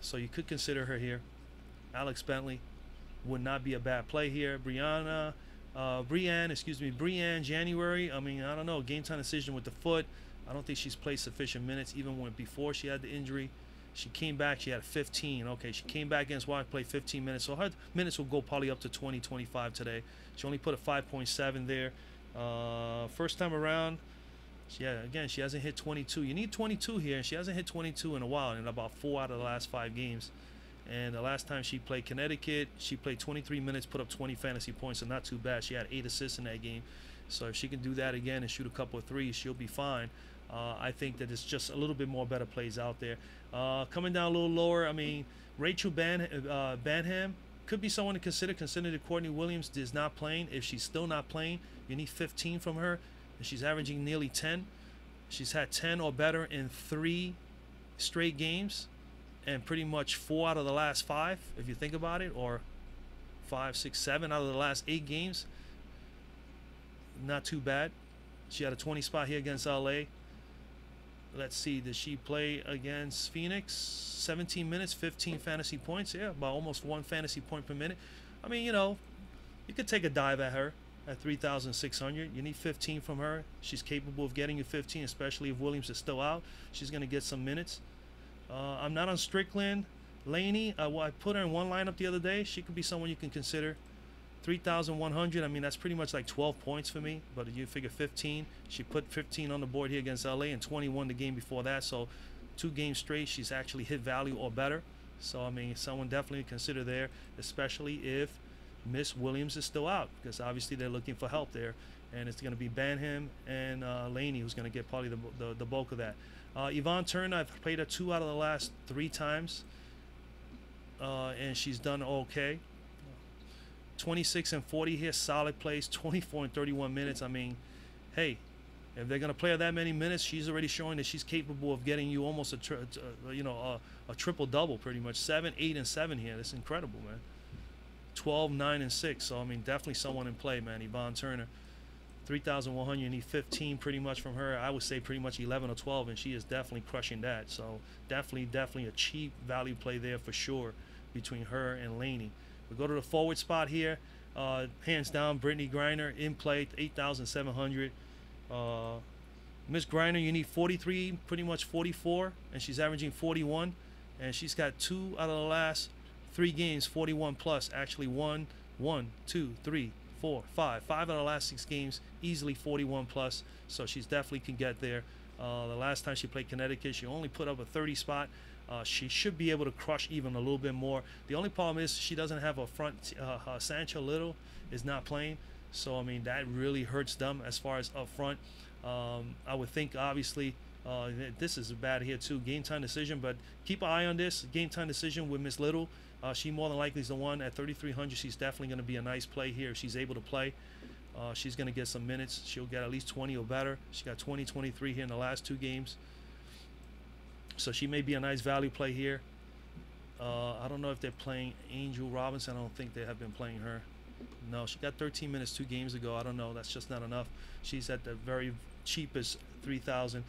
So you could consider her here. Alex Bentley would not be a bad play here. Brianne January. I mean, I don't know. Game time decision with the foot. I don't think she's played sufficient minutes even when before she had the injury. She came back. She had 15. Okay, she came back against Wild, played 15 minutes. So her minutes will go probably up to 20, 25 today. She only put a 5.7 there. First time around, she hasn't hit 22. You need 22 here, and she hasn't hit 22 in a while, in about 4 out of the last 5 games. And the last time she played Connecticut, she played 23 minutes, put up 20 fantasy points, so not too bad. She had 8 assists in that game. So if she can do that again and shoot a couple of threes, she'll be fine. I think that it's just a little bit more better plays out there. Coming down a little lower, I mean, Rachel Banham could be someone to consider, considering that Courtney Williams is not playing. If she's still not playing, you need 15 from her, and she's averaging nearly 10. She's had 10 or better in 3 straight games, and pretty much 4 out of the last 5, if you think about it, or 5, 6, 7 out of the last 8 games. Not too bad. She had a 20 spot here against LA. Let's see, did she play against Phoenix? 17 minutes, 15 fantasy points. Yeah, about almost 1 fantasy point per minute. I mean, you know, you could take a dive at her at 3,600. You need 15 from her. She's capable of getting you 15, especially if Williams is still out. She's going to get some minutes. I'm not on Strickland. Laney, I put her in one lineup the other day. She could be someone you can consider. 3,100. I mean, that's pretty much like 12 points for me. But you figure 15. She put 15 on the board here against LA and 21 the game before that. So 2 games straight, she's actually hit value or better. So, I mean, someone definitely consider there, especially if Miss Williams is still out, because obviously they're looking for help there. And it's going to be Banham and Laney who's going to get probably the bulk of that. Yvonne Turner, I've played her 2 out of the last 3 times. And she's done okay. 26 and 40 here, solid plays. 24 and 31 minutes. I mean, hey, if they're gonna play her that many minutes, she's already showing that she's capable of getting you almost a triple double, pretty much. 7, 8, and 7 here. That's incredible, man. 12, 9, and 6. So I mean, definitely someone in play, man. Yvonne Turner, 3,100. You need 15 pretty much from her. I would say pretty much 11 or 12, and she is definitely crushing that. So definitely a cheap value play there for sure between her and Laney. We go to the forward spot here. Hands down, Brittany Griner in play, 8,700. Miss Griner, you need 43, pretty much 44, and she's averaging 41. And she's got 2 out of the last 3 games, 41 plus. Actually, 1, 2, 3, 4, 5. 5 out of the last 6 games, easily 41 plus. So she's definitely can get there. The last time she played Connecticut, she only put up a 30 spot. She should be able to crush even a little bit more. The only problem is she doesn't have a front. Sancho Little is not playing, so I mean that really hurts them as far as up front. I would think obviously this is bad here too. Game time decision, but keep an eye on this game time decision with Miss Little. She more than likely is the one at 3,300. She's definitely going to be a nice play here if she's able to play. She's going to get some minutes. She'll get at least 20 or better. She got 20, 23 here in the last 2 games. So she may be a nice value play here. I don't know if they're playing Angel Robinson. I don't think they have been playing her. No, she got 13 minutes 2 games ago. I don't know. That's just not enough. She's at the very cheapest 3,000.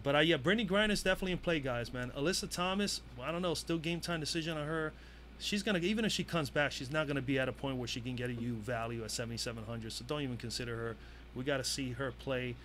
But yeah, Brittany Griner is definitely in play, guys, man. Alyssa Thomas, I don't know. Still game time decision on her. She's gonna, even if she comes back, she's not gonna be at a point where she can get a U value at 7,700. So don't even consider her. We got to see her play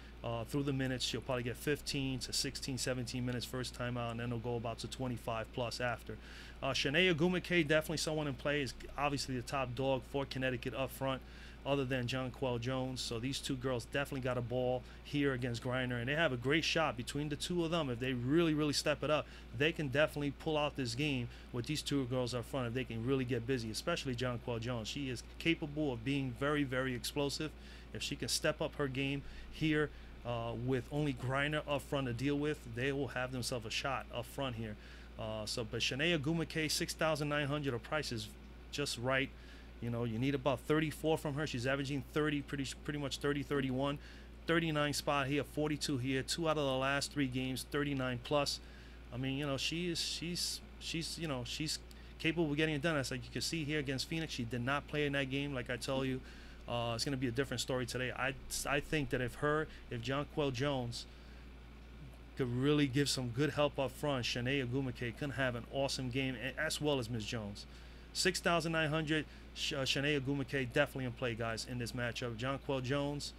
through the minutes. She'll probably get 15 to 16, 17 minutes first time out, and then it'll go about to 25 plus after. Shanae Ogumake, definitely someone in play, is obviously the top dog for Connecticut up front, other than Jonquel Jones. So these 2 girls definitely got a ball here against Griner, and they have a great shot between the 2 of them. If they really step it up, they can definitely pull out this game with these 2 girls up front if they can really get busy, especially Jonquel Jones. She is capable of being very explosive. If she can step up her game here with only Griner up front to deal with, they will have themselves a shot up front here. But Shanae Ogumake, 6,900. Her price is just right. You know, you need about 34 from her. She's averaging 30, pretty much 30, 31. 39 spot here, 42 here. 2 out of the last 3 games, 39 plus. I mean, you know, she's capable of getting it done. As like you can see here against Phoenix, she did not play in that game, like I tell you. It's going to be a different story today. I think that if Jonquel Jones could really give some good help up front, Shanae Ogumake can have an awesome game, as well as Ms. Jones. 6,900. Shanae Ogumake definitely in play, guys, in this matchup. Jonquel Jones,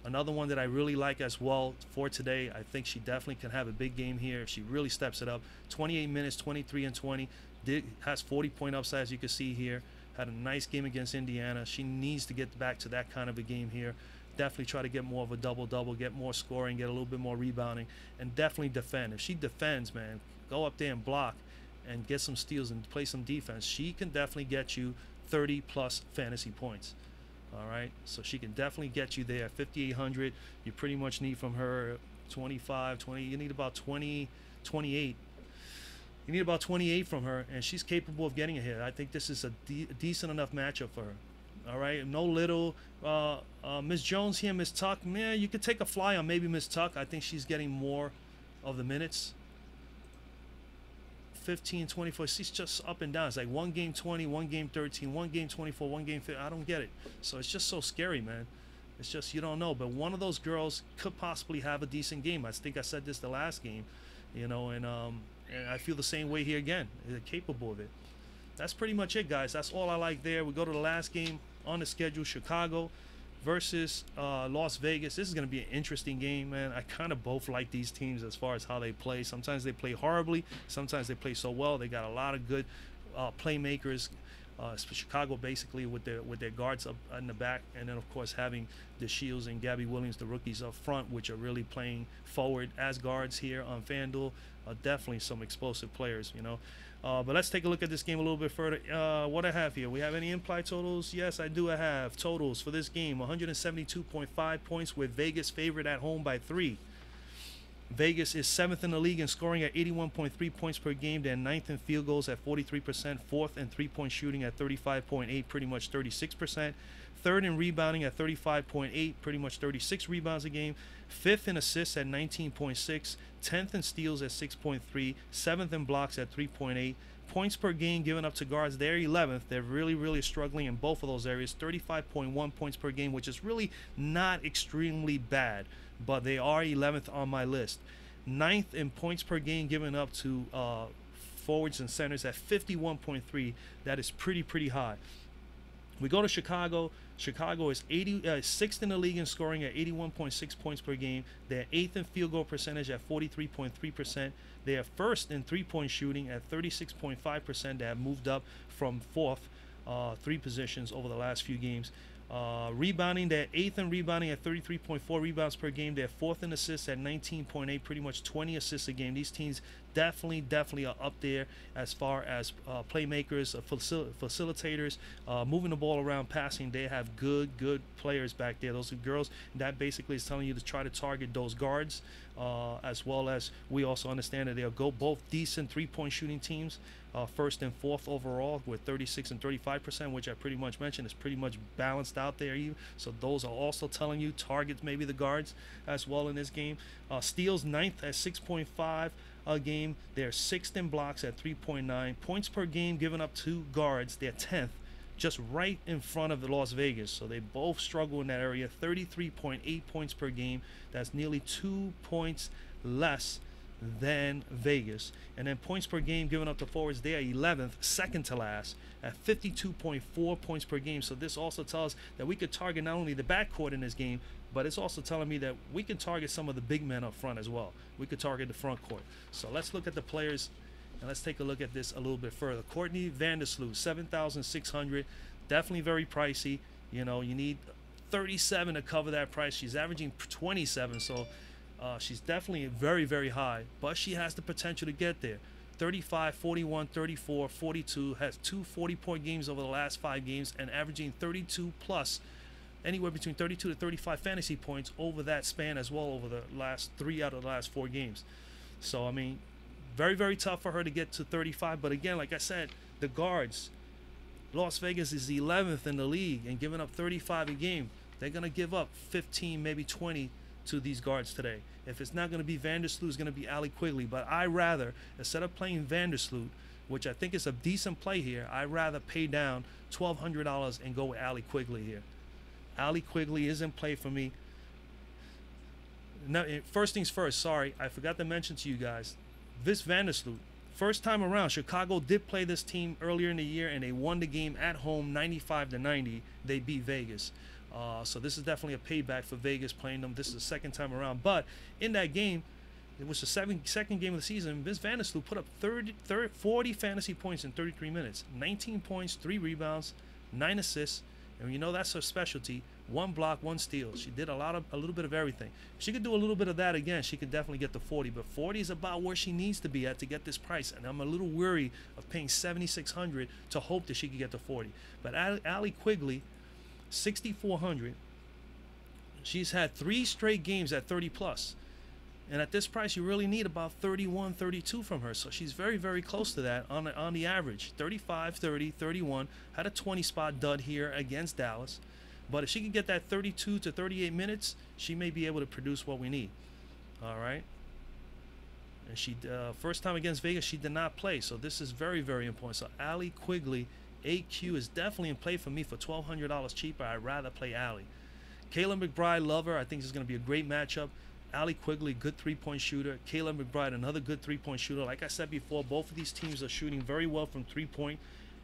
another one that I really like as well for today. I think she definitely can have a big game here if she really steps it up. 28 minutes, 23 and 20. Has 40-point upside, as you can see here. Had a nice game against Indiana. She needs to get back to that kind of a game here. Definitely try to get more of a double-double, get more scoring, get a little bit more rebounding, and definitely defend. If she defends, man, go up there and block and get some steals and play some defense, she can definitely get you 30-plus fantasy points. All right? So she can definitely get you there. 5,800, you pretty much need from her 25, 20. You need about 20, 28. You need about 28 from her, and she's capable of getting a hit. I think this is a decent enough matchup for her. All right, no little Miss Jones here, Miss Tuck. Man, you could take a fly on maybe Miss Tuck. I think she's getting more of the minutes. 15, 24. She's just up and down. It's like one game 20, one game 13, one game 24, one game 15. I don't get it. So it's just so scary, man. It's just you don't know. But one of those girls could possibly have a decent game. I think I said this the last game, you know, and I feel the same way here again. They're capable of it. That's pretty much it, guys. That's all I like there. We go to the last game on the schedule, Chicago versus Las Vegas. This is going to be an interesting game, man. I kind of both like these teams as far as how they play. Sometimes they play horribly. Sometimes they play so well. They got a lot of good playmakers. Chicago basically with their guards up in the back, and then of course having the Shields and Gabby Williams, the rookies up front, which are really playing forward as guards here on FanDuel. Definitely some explosive players, you know. But let's take a look at this game a little bit further. What I have here, we have any implied totals? Yes, I do. I have totals for this game. 172.5 points with Vegas favored at home by 3. Vegas is 7th in the league in scoring at 81.3 points per game. They're 9th in field goals at 43%, 4th in three-point shooting at 35.8, pretty much 36%. 3rd in rebounding at 35.8, pretty much 36 rebounds a game. 5th in assists at 19.6, 10th in steals at 6.3, 7th in blocks at 3.8. Points per game given up to guards, they're 11th. They're really, really struggling in both of those areas. 35.1 points per game, which is really not extremely bad, but they are 11th on my list. 9th in points per game given up to forwards and centers at 51.3. That is pretty high. We go to Chicago. Chicago is 6th in the league in scoring at 81.6 points per game. They're 8th in field goal percentage at 43.3%. They are 1st in three-point shooting at 36.5%. They have moved up from 4th, 3 positions over the last few games. Rebounding, they're 8th in rebounding at 33.4 rebounds per game. They're 4th in assists at 19.8, pretty much 20 assists a game. These teams definitely are up there as far as playmakers, facilitators, moving the ball around, passing. They have good players back there. Those are girls. That basically is telling you to try to target those guards, as well as we also understand that they'll go both decent three-point shooting teams. 1st and 4th overall with 36 and 35%, which I pretty much mentioned is pretty much balanced out there. So those are also telling you targets maybe the guards as well in this game. Steals 9th at 6.5 a game. They're 6th in blocks at 3.9. Points per game given up to guards, they're 10th, just right in front of the Las Vegas. So they both struggle in that area. 33.8 points per game. That's nearly 2 points less than Vegas. And then points per game given up to forwards, they are 11th, second to last, at 52.4 points per game. So this also tells us that we could target not only the backcourt in this game, but it's also telling me that we can target some of the big men up front as well. We could target the front court. So let's look at the players, and let's take a look at this a little bit further. Courtney Vandersloot, 7,600, definitely very pricey. You know, you need 37 to cover that price. She's averaging 27, so she's definitely very high, but she has the potential to get there. 35, 41, 34, 42, has 2 40-point games over the last 5 games and averaging 32 plus, anywhere between 32 to 35 fantasy points over that span as well over the last 3 out of the last 4 games. So, I mean, very tough for her to get to 35, but again, like I said, the guards, Las Vegas is 11th in the league and giving up 35 a game. They're going to give up 15, maybe 20 to these guards today. If it's not going to be Vandersloot, it's going to be Allie Quigley. But I rather, instead of playing Vandersloot, which I think is a decent play here, I rather pay down $1,200 and go with Allie Quigley here. Allie Quigley is in play for me. Now, first things first, sorry, I forgot to mention to you guys, this Vandersloot, first time around, Chicago did play this team earlier in the year, and they won the game at home 95-90. They beat Vegas. So this is definitely a payback for Vegas playing them. This is the second time around. But in that game, it was the second game of the season. Miss Vandersloot put up 40 fantasy points in 33 minutes. 19 points, 3 rebounds, 9 assists. And you know that's her specialty. 1 block, 1 steal. She did a little bit of everything. If she could do a little bit of that again, she could definitely get to 40. But 40 is about where she needs to be at to get this price. And I'm a little weary of paying $7,600 to hope that she could get to 40. But Allie Quigley, 6,400. She's had 3 straight games at 30 plus. And at this price, you really need about 31, 32 from her. So she's very, very close to that on the average. 35, 30, 31. Had a 20-spot dud here against Dallas. But if she can get that 32 to 38 minutes, she may be able to produce what we need. All right. And she first time against Vegas, she did not play. So this is very, very important. So Allie Quigley, AQ is definitely in play for me for $1,200 cheaper. I'd rather play Allie. Kayla McBride, love her. I think this is going to be a great matchup. Allie Quigley, good three-point shooter. Kayla McBride, another good three-point shooter. Like I said before, both of these teams are shooting very well from three-point.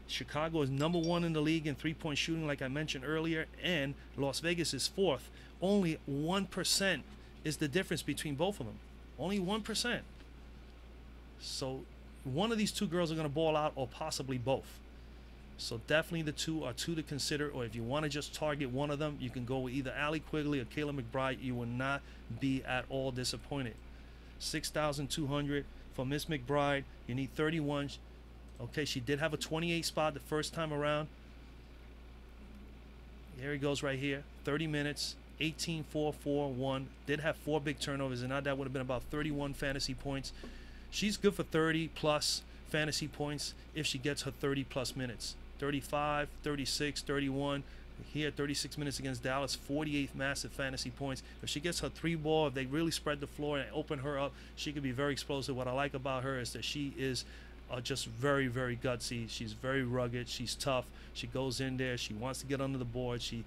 Chicago is #1 in the league in three-point shooting, like I mentioned earlier, and Las Vegas is 4th. Only 1% is the difference between both of them. Only 1%. So one of these two girls are going to ball out, or possibly both. So definitely the two are two to consider, or if you want to just target one of them, you can go with either Allie Quigley or Kayla McBride. You will not be at all disappointed. 6,200 for Miss McBride. You need 31. Okay, she did have a 28 spot the first time around. Here he goes right here. 30 minutes, 18, 4, 4, 1. Did have 4 big turnovers, and now that would have been about 31 fantasy points. She's good for 30-plus fantasy points if she gets her 30-plus minutes. 35, 36, 31. Here, 36 minutes against Dallas, 48 massive fantasy points. If she gets her 3-ball, if they really spread the floor and open her up, she could be very explosive. What I like about her is that she is just very, very gutsy. She's very rugged. She's tough. She goes in there. She wants to get under the board. She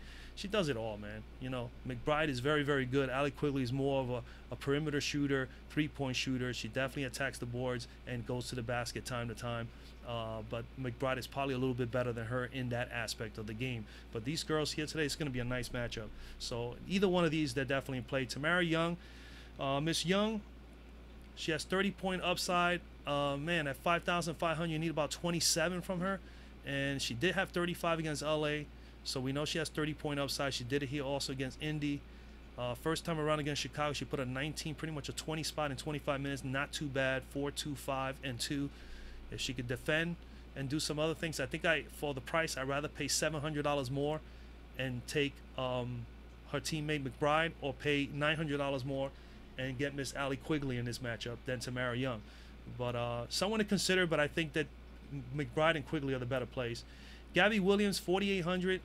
does it all, man. You know, McBride is very, very good. Allie Quigley is more of a perimeter shooter, three-point shooter. She definitely attacks the boards and goes to the basket time to time. But McBride is probably a little bit better than her in that aspect of the game. But these girls here today, it's going to be a nice matchup. So either one of these, they're definitely in play. Tamara Young, Miss Young, she has 30-point upside. Man, at 5,500, you need about 27 from her. And she did have 35 against LA. So we know she has 30-point upside. She did it here also against Indy. First time around against Chicago, she put a 19, pretty much a 20 spot in 25 minutes. Not too bad. 4, 2, 5, and 2. If she could defend and do some other things, I think for the price, I'd rather pay $700 more and take her teammate McBride, or pay $900 more and get Miss Allie Quigley in this matchup than Tamara Young. But someone to consider, but I think that McBride and Quigley are the better plays. Gabby Williams, 4,800.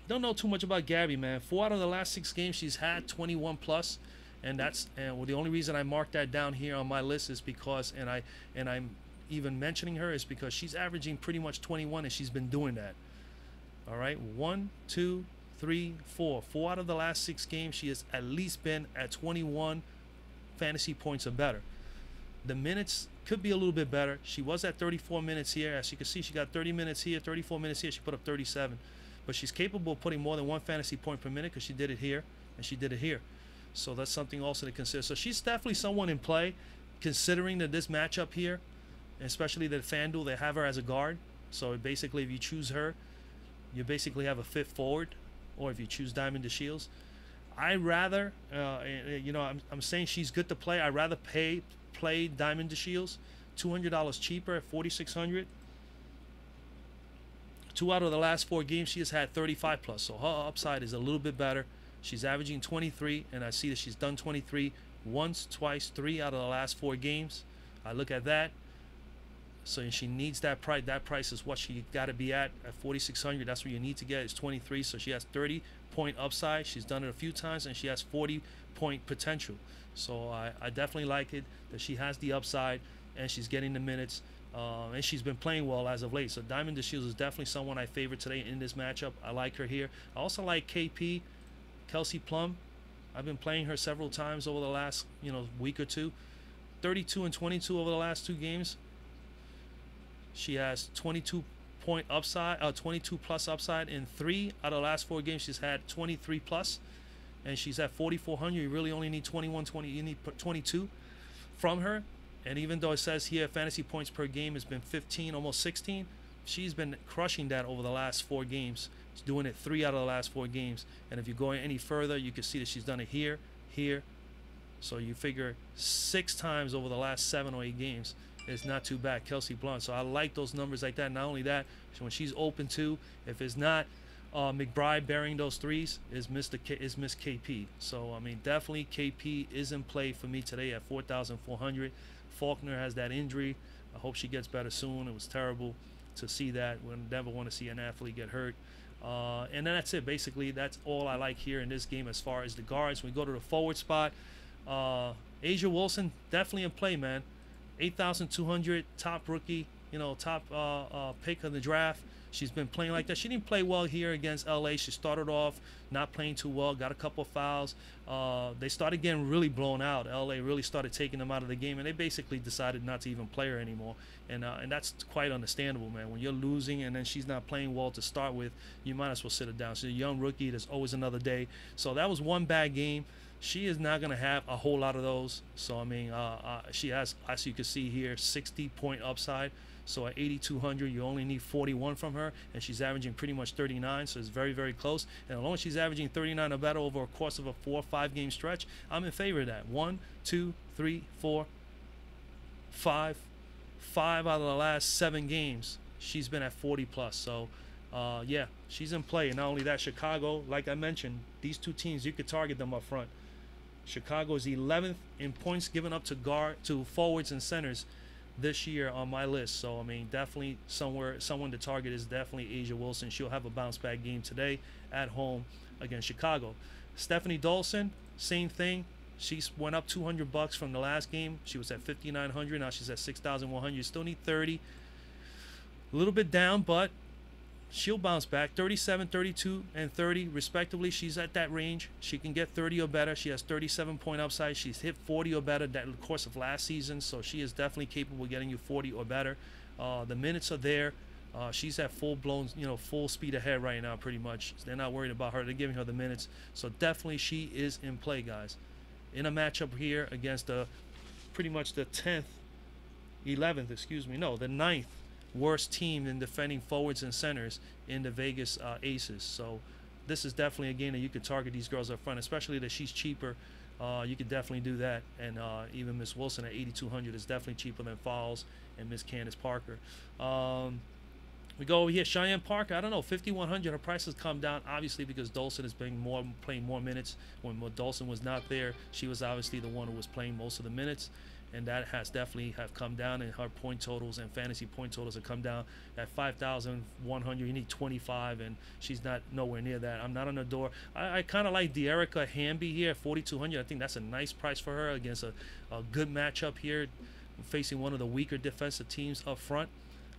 Don't know too much about Gabby, man. 4 out of the last 6 games she's had 21 plus, and the only reason I marked that down here on my list is because, and I'm even mentioning her is because she's averaging pretty much 21, and she's been doing that. All right, 1, 2, 3, 4. 4 out of the last 6 games she has at least been at 21 fantasy points or better. The minutes could be a little bit better. She was at 34 minutes here. As you can see, she got 30 minutes here, 34 minutes here. She put up 37. But she's capable of putting more than 1 fantasy point per minute, because she did it here and she did it here. So that's something also to consider. So she's definitely someone in play, considering that this matchup here, especially that FanDuel, they have her as a guard. So basically, if you choose her, you basically have a 5th forward. Or if you choose Diamond DeShields, I rather, I'm saying she's good to play. I'd rather play Diamond DeShields, $200 cheaper at 4,600. 2 out of the last 4 games she has had 35 plus, so her upside is a little bit better. She's averaging 23, and I see that she's done 23 once, twice, 3 out of the last 4 games. I look at that. So she needs that price. That price is what she got to be at 4,600. That's what you need to get is 23. So she has 30-point upside. She's done it a few times, and she has 40-point potential. So I definitely like it that she has the upside, and she's getting the minutes, and she's been playing well as of late. So Diamond DeShields is definitely someone I favor today in this matchup. I like her here. I also like KP, Kelsey Plum. I've been playing her several times over the last week or two. 32 and 22 over the last 2 games. She has 22-point upside, 22 plus upside in 3 out of the last 4 games. She's had 23 plus, and she's at 4,400. You really only need 21, 20. You need 22 from her. And even though it says here fantasy points per game has been 15, almost 16, she's been crushing that over the last 4 games. She's doing it 3 out of the last 4 games. And if you go any further, you can see that she's done it here, here. So you figure 6 times over the last 7 or 8 games. It's not too bad. Kelsey Blunt. So I like those numbers like that. Not only that, when she's open too, if it's not McBride burying those threes is Miss KP. So I mean, definitely KP is in play for me today at 4,400. Faulkner has that injury. I hope she gets better soon. It was terrible to see that. We never want to see an athlete get hurt. And then that's it. Basically, that's all I like here in this game as far as the guards. We go to the forward spot. Asia Wilson definitely in play, man. 8,200, top rookie, top pick of the draft. She's been playing like that. She didn't play well here against LA. She started off not playing too well, got a couple of fouls. They started getting really blown out. LA really started taking them out of the game, and they basically decided not to even play her anymore. And that's quite understandable, man. When you're losing and then she's not playing well to start with, you might as well sit her down. She's a young rookie. There's always another day. So that was one bad game. She is not going to have a whole lot of those. So, I mean, she has, as you can see here, 60-point upside. So at 8,200, you only need 41 from her, and she's averaging pretty much 39, so it's very, very close. And as long as she's averaging 39 or better over a course of a 4 or 5 game stretch, I'm in favor of that. 1, 2, 3, 4, 5 out of the last 7 games, she's been at 40 plus. So, yeah, she's in play. And not only that, Chicago, like I mentioned, these two teams, you could target them up front. Chicago is 11th in points given up to forwards and centers this year on my list. So I mean, definitely someone to target is definitely Asia Wilson. She'll have a bounce back game today at home against Chicago. Stephanie Dolson, same thing. She went up $200 from the last game. She was at 5,900. Now she's at 6,100. You still need 30. A little bit down, but she'll bounce back. 37, 32, and 30 respectively. She's at that range. She can get 30 or better. She has 37-point upside. She's hit 40 or better that in the course of last season, so she is definitely capable of getting you 40 or better. The minutes are there. She's at full-blown, full speed ahead right now pretty much. They're not worried about her. They're giving her the minutes. So definitely she is in play, guys. In a matchup here against pretty much the 9th worst team in defending forwards and centers in the Vegas Aces. So this is definitely a game that you could target these girls up front, especially that she's cheaper. You could definitely do that. And even Miss Wilson at 8,200 is definitely cheaper than Fowles and Miss Candace Parker. We go over here, Cheyenne Parker. I don't know, 5,100. Her price has come down, obviously, because Dolson is playing more minutes. When Dolson was not there, she was obviously the one who was playing most of the minutes. And that has definitely have come down, and her point totals and fantasy point totals have come down. At 5,100, you need 25, and she's not nowhere near that. I'm not on the door. I kind of like De'Erica Hamby here at 4,200. I think that's a nice price for her against a good matchup here, facing one of the weaker defensive teams up front.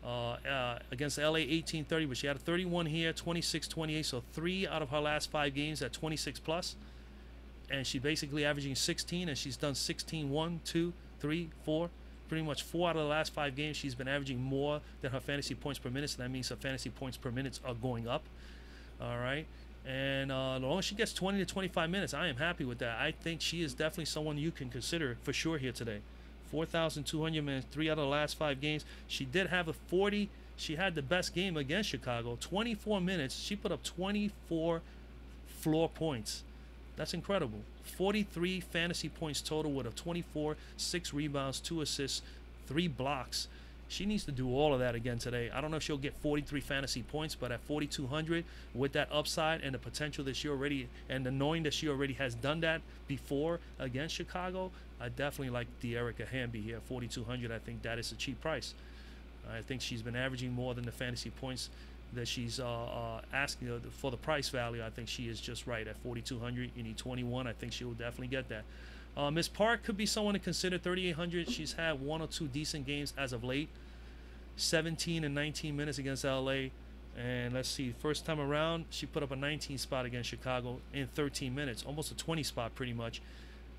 Against LA 1830, but she had a 31 here, 26-28, so 3 out of her last 5 games at 26 plus. And she's basically averaging 16, and she's done 16, 1, 2, 3, 4. Pretty much 4 out of the last 5 games, she's been averaging more than her fantasy points per minute. So that means her fantasy points per minute are going up. All right. And as long as she gets 20 to 25 minutes, I am happy with that. I think she is definitely someone you can consider for sure here today. 4,200 minutes, 3 out of the last 5 games. She did have a 40. She had the best game against Chicago. 24 minutes. She put up 24 floor points. That's incredible. 43 fantasy points total with a 24, 6 rebounds, 2 assists, 3 blocks. She needs to do all of that again today. I don't know if she'll get 43 fantasy points, but at 4,200 with that upside and the potential that she already, and the knowing that she already has done that before against Chicago, I definitely like De'Erica Hamby here at 4,200. I think that is a cheap price. I think she's been averaging more than the fantasy points that she's asking for the price value. I think she is just right at 4,200. You need 21. I think she will definitely get that. Miss Park could be someone to consider. 3,800. She's had 1 or 2 decent games as of late. 17 and 19 minutes against LA. And let's see, first time around, she put up a 19 spot against Chicago in 13 minutes, almost a 20 spot pretty much.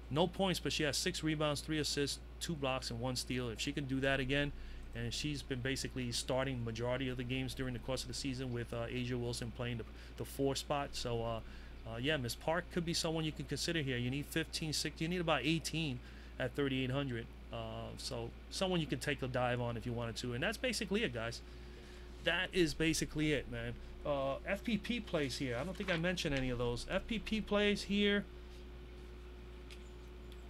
No points, but she has 6 rebounds, 3 assists, 2 blocks, and 1 steal. If she can do that again, and she's been basically starting majority of the games during the course of the season with Asia Wilson playing the 4 spot. So, yeah, Miss Park could be someone you can consider here. You need 15, 16, you need about 18 at 3,800. So someone you can take a dive on if you wanted to. And that's basically it, guys. That is basically it, man. FPP plays here. I don't think I mentioned any of those. FPP plays here.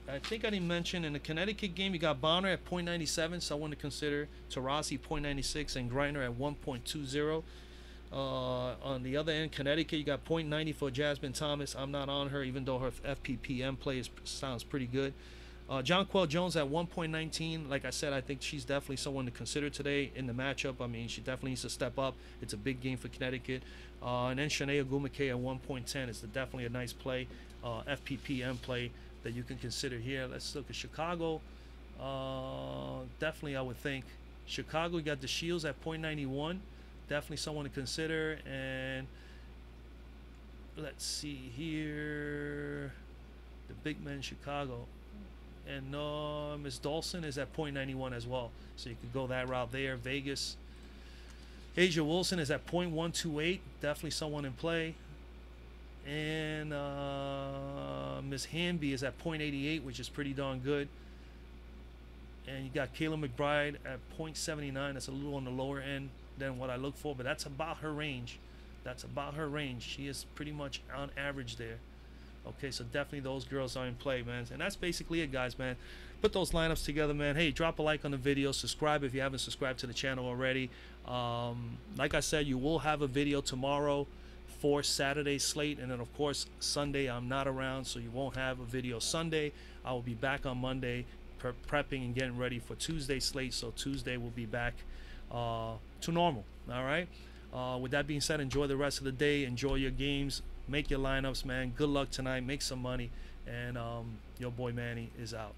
I think I didn't mention in the Connecticut game, you got Bonner at 0.97, someone to consider. Taurasi 0.96 and Griner at 1.20. On the other end, Connecticut, you got .90 for Jasmine Thomas. I'm not on her, even though her FPPM play sounds pretty good. Jonquel Jones at 1.19. Like I said, I think she's definitely someone to consider today in the matchup. I mean, she definitely needs to step up. It's a big game for Connecticut. And then Shanae Ogumake at 1.10 is definitely a nice play, FPPM play that you can consider here. Let's look at Chicago. Definitely, I would think. Chicago, you got the Shields at .91. Definitely someone to consider. And let's see here. The big men, Chicago. And Miss Dawson is at .91 as well. So you could go that route there. Vegas. Asia Wilson is at .128. Definitely someone in play. And Miss Hamby is at .88, which is pretty darn good. And you got Kayla McBride at .79. That's a little on the lower end than what I look for, but that's about her range. That's about her range. She is pretty much on average there. Okay, so definitely those girls are in play, man. And that's basically it, guys, man. Put those lineups together, man. Hey, drop a like on the video. Subscribe if you haven't subscribed to the channel already. Like I said, you will have a video tomorrow for Saturday slate. And then, of course, Sunday I'm not around, so you won't have a video Sunday. I will be back on Monday prepping and getting ready for Tuesday slate. So Tuesday we'll be back to normal. All right. With that being said, enjoy the rest of the day. Enjoy your games. Make your lineups, man. Good luck tonight. Make some money. And your boy Manny is out.